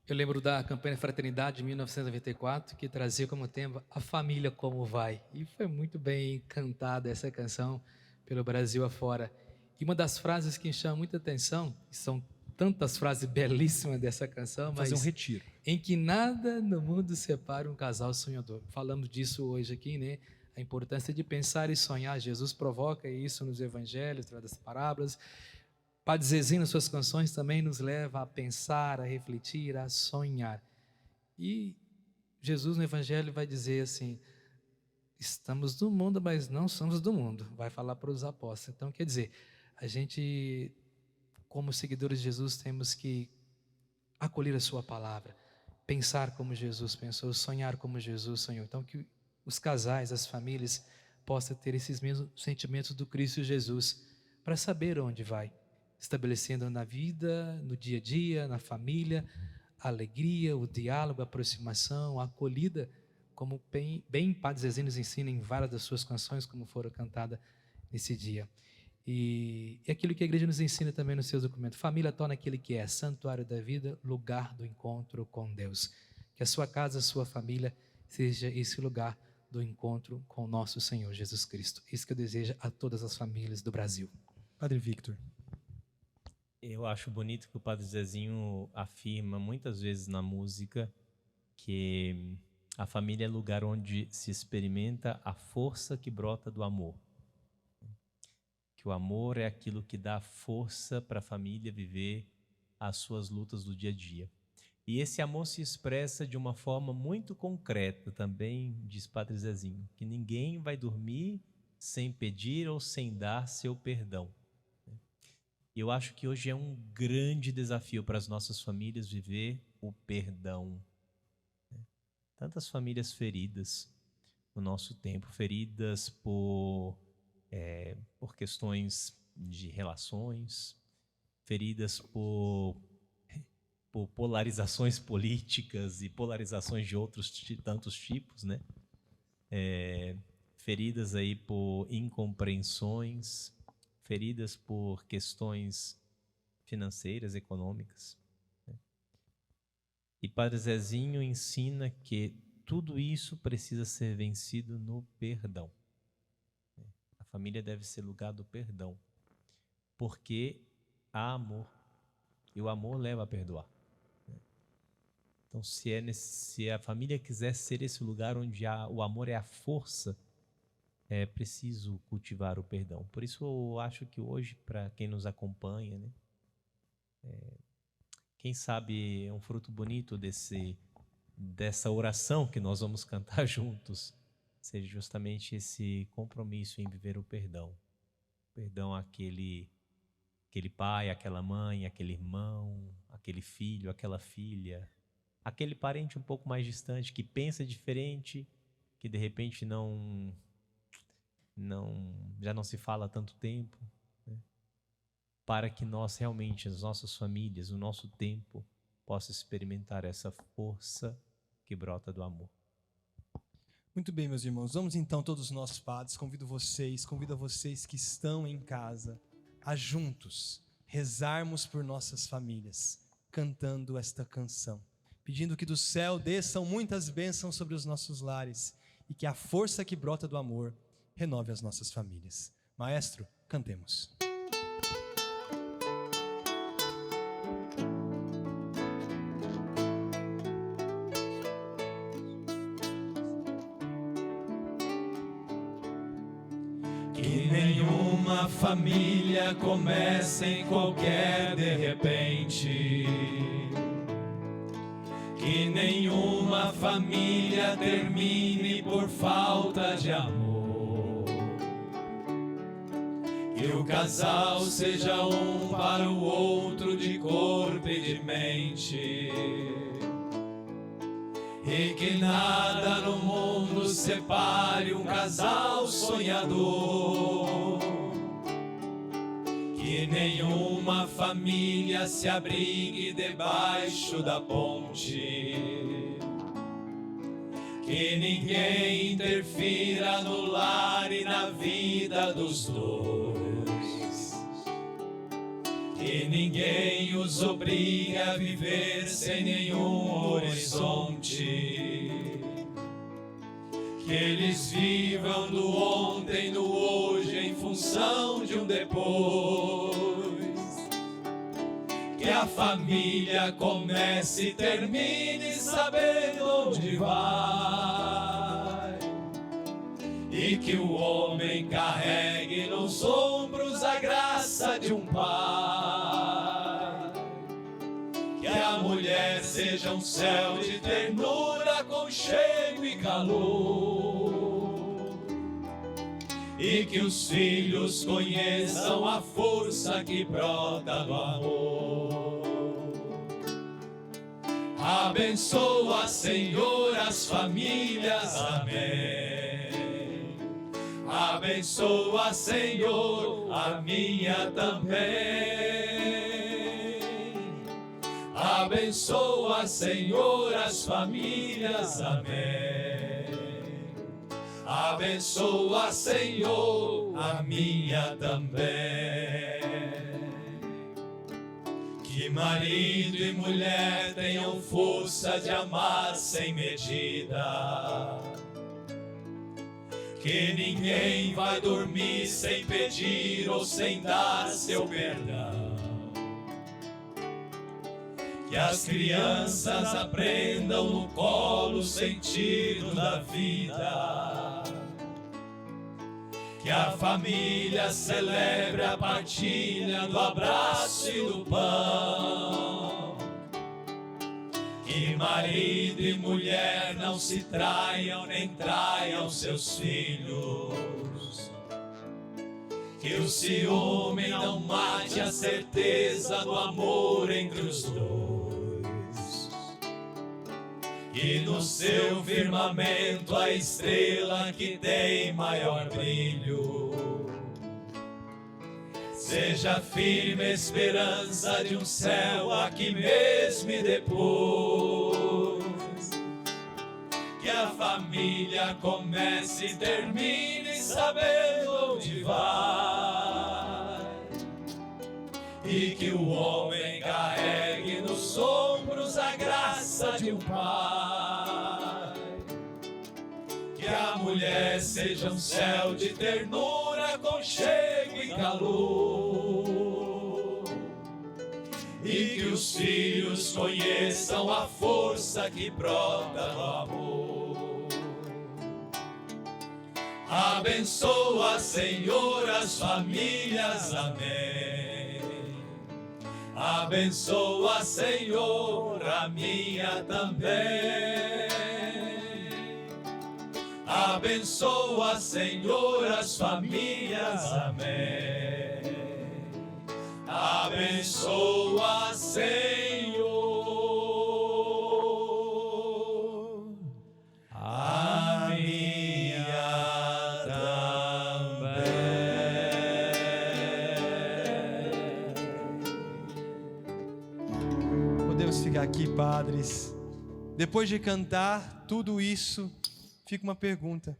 Eu lembro da campanha Fraternidade de 1994, que trazia como tema A Família Como Vai. E foi muito bem cantada essa canção pelo Brasil afora. E uma das frases que chama muita atenção, são tantas frases belíssimas dessa canção, mas Fazer um retiro. em que nada no mundo separa um casal sonhador. Falamos disso hoje aqui, né? A importância de pensar e sonhar. Jesus provoca isso nos evangelhos, através das parábolas. Padre Zezinho, nas suas canções, também nos leva a pensar, a refletir, a sonhar. E Jesus no evangelho vai dizer assim: estamos no mundo, mas não somos do mundo. Vai falar para os apóstolos. Então, quer dizer, a gente, como seguidores de Jesus, temos que acolher a sua palavra, pensar como Jesus pensou, sonhar como Jesus sonhou. Então, que os casais, as famílias, possam ter esses mesmos sentimentos do Cristo Jesus, para saber onde vai, estabelecendo na vida, no dia a dia, na família, a alegria, o diálogo, a aproximação, a acolhida, como bem Padre Zezinho nos ensina em várias das suas canções, como foram cantadas nesse dia. E aquilo que a igreja nos ensina também nos seus documentos: família torna aquele que é santuário da vida, lugar do encontro com Deus. Que a sua casa, a sua família seja esse lugar do encontro com o nosso Senhor Jesus Cristo. Isso que eu desejo a todas as famílias do Brasil. Padre Victor. Eu acho bonito que o Padre Zezinho afirma muitas vezes na música que a família é lugar onde se experimenta a força que brota do amor. Que o amor é aquilo que dá força para a família viver as suas lutas do dia a dia. E esse amor se expressa de uma forma muito concreta também, diz Padre Zezinho, que ninguém vai dormir sem pedir ou sem dar seu perdão. Eu acho que hoje é um grande desafio para as nossas famílias viver o perdão. Tantas famílias feridas no nosso tempo, feridas por questões de relações, feridas por polarizações políticas e polarizações de outros tantos tipos, né? Feridas aí por incompreensões, feridas por questões financeiras, econômicas. Né? E Padre Zezinho ensina que tudo isso precisa ser vencido no perdão. A família deve ser lugar do perdão, porque há amor, e o amor leva a perdoar. Então, se a família quiser ser esse lugar onde o amor é a força, é preciso cultivar o perdão. Por isso eu acho que hoje, para quem nos acompanha, né, quem sabe é um fruto bonito dessa oração que nós vamos cantar juntos, seja justamente esse compromisso em viver o perdão. Perdão àquele pai, aquela mãe, aquele irmão, aquele filho, aquela filha, aquele parente um pouco mais distante que pensa diferente, que de repente já não se fala há tanto tempo, né? Para que nós realmente, as nossas famílias, o nosso tempo, possa experimentar essa força que brota do amor. Muito bem, meus irmãos. Vamos então, todos nós padres, convido a vocês que estão em casa, a juntos rezarmos por nossas famílias, cantando esta canção, pedindo que do céu desçam muitas bênçãos sobre os nossos lares e que a força que brota do amor renove as nossas famílias. Maestro, cantemos. Que nenhuma nenhuma família comece em qualquer de repente. Que nenhuma família termine por falta de amor. Que o casal seja um para o outro de corpo e de mente. E que nada no mundo separe um casal sonhador. Que nenhuma família se abrigue debaixo da ponte. Que ninguém interfira no lar e na vida dos dois. Que ninguém os obrigue a viver sem nenhum horizonte. Que eles vivam do ontem e do hoje em função de um depois. Que a família comece e termine sabendo onde vai. E que o homem carregue nos ombros a graça de um pai. Que a mulher seja um céu de ternura, aconchego e calor. E que os filhos conheçam a força que brota do amor. Abençoa, Senhor, as famílias, amém. Abençoa, Senhor, a minha também. Abençoa, Senhor, as famílias, amém. Abençoa, Senhor, a minha também. Que marido e mulher tenham força de amar sem medida. Que ninguém vai dormir sem pedir ou sem dar seu perdão. Que as crianças aprendam no colo o sentido da vida. Que a família celebre a partilha do abraço e do pão. Que marido e mulher não se traiam nem traiam seus filhos. Que o ciúme não mate a certeza do amor entre os dois. E no seu firmamento a estrela que tem maior brilho seja firme a esperança de um céu aqui mesmo e depois. Que a família comece e termine sabendo onde vai. E que o homem carregue nos ombros a graça de um pai. Que a mulher seja um céu de ternura, aconchego e calor. E que os filhos conheçam a força que brota do amor. Abençoa, Senhor, as famílias, amém. Abençoa, Senhor, a minha também. Abençoa, Senhor, as famílias, amém. Abençoa, Senhor, a minha também. Podemos ficar aqui, padres. Depois de cantar tudo isso, fica uma pergunta: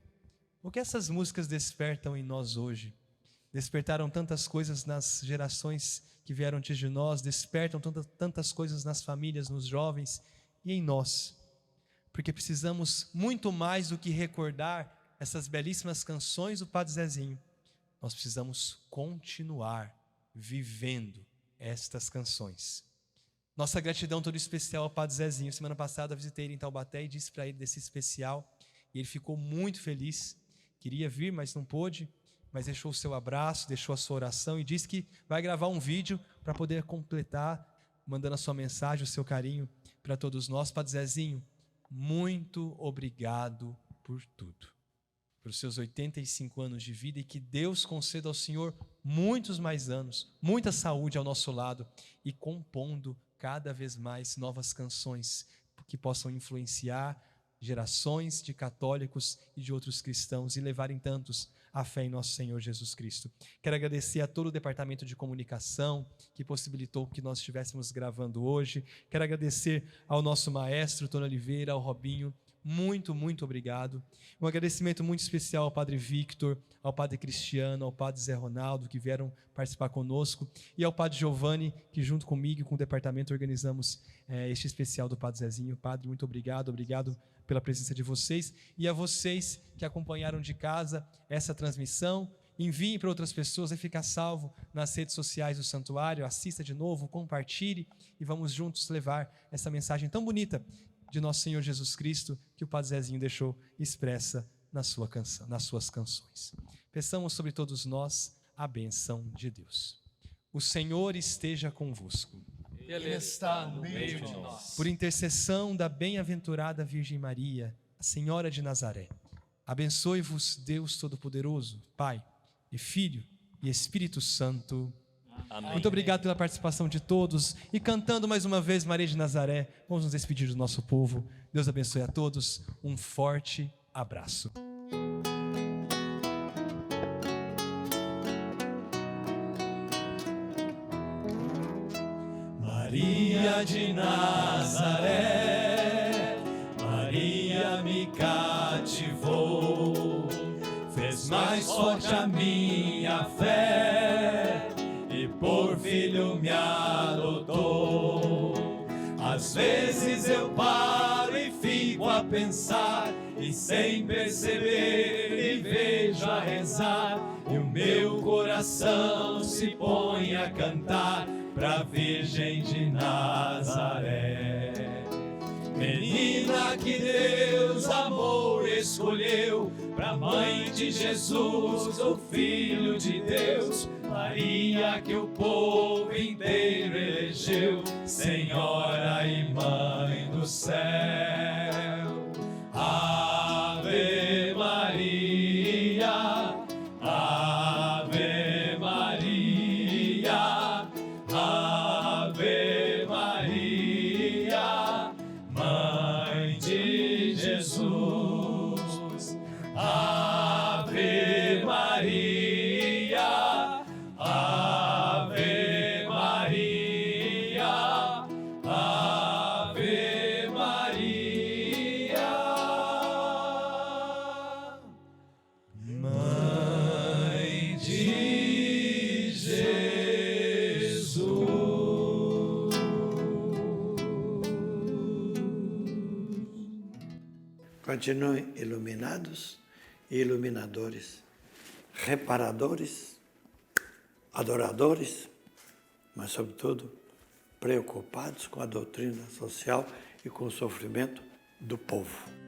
o que essas músicas despertam em nós hoje? Despertaram tantas coisas nas gerações que vieram antes de nós, despertam tantas coisas nas famílias, nos jovens e em nós. Porque precisamos muito mais do que recordar essas belíssimas canções do Padre Zezinho. Nós precisamos continuar vivendo estas canções. Nossa gratidão toda especial ao Padre Zezinho. Semana passada eu visitei ele em Taubaté e disse para ele desse especial. E ele ficou muito feliz. Queria vir, mas não pôde. mas deixou o seu abraço, deixou a sua oração e disse que vai gravar um vídeo para poder completar, mandando a sua mensagem, o seu carinho para todos nós. Padre Zezinho, muito obrigado por tudo, pelos seus 85 anos de vida, e que Deus conceda ao Senhor muitos mais anos, muita saúde ao nosso lado e compondo cada vez mais novas canções que possam influenciar gerações de católicos e de outros cristãos e levarem tantos à fé em nosso Senhor Jesus Cristo. Quero agradecer a todo o departamento de comunicação que possibilitou que nós estivéssemos gravando hoje. Quero agradecer ao nosso maestro, Tony Oliveira, ao Robinho. Muito, muito obrigado. Um agradecimento muito especial ao Padre Victor, ao Padre Cristiano, ao Padre Zé Ronaldo, que vieram participar conosco, e ao Padre Giovanni, que junto comigo e com o departamento organizamos este especial do Padre Zezinho. Padre, muito obrigado pela presença de vocês, e a vocês que acompanharam de casa essa transmissão. Enviem para outras pessoas, vai ficar salvo nas redes sociais do Santuário. Assista de novo, compartilhe e vamos juntos levar essa mensagem tão bonita de nosso Senhor Jesus Cristo, que o Padre Zezinho deixou expressa nas suas canções. Peçamos sobre todos nós a bênção de Deus. O Senhor esteja convosco. Ele está no meio de nós. Por intercessão da bem-aventurada Virgem Maria, a Senhora de Nazaré, abençoe-vos Deus Todo-Poderoso, Pai e Filho e Espírito Santo. Amém. Muito obrigado pela participação de todos. E cantando mais uma vez Maria de Nazaré, vamos nos despedir do nosso povo. Deus abençoe a todos. Um forte abraço. Maria de Nazaré, Maria me cativou, fez mais forte a minha fé e por filho me adotou. Às vezes eu paro e fico a pensar, e sem perceber me vejo a rezar, e o meu coração se põe a cantar pra Virgem de Nazaré. Menina que Deus amou e escolheu, pra Mãe de Jesus, o Filho de Deus. Maria que o povo inteiro elegeu, Senhora e Mãe do céu. Ave Maria, Ave Maria, Ave Maria, Mãe de Jesus. Ave Maria, Ave Maria, Ave Maria, Mãe de Jesus. Continuem iluminados e iluminadores, reparadores, adoradores, mas, sobretudo, preocupados com a doutrina social e com o sofrimento do povo.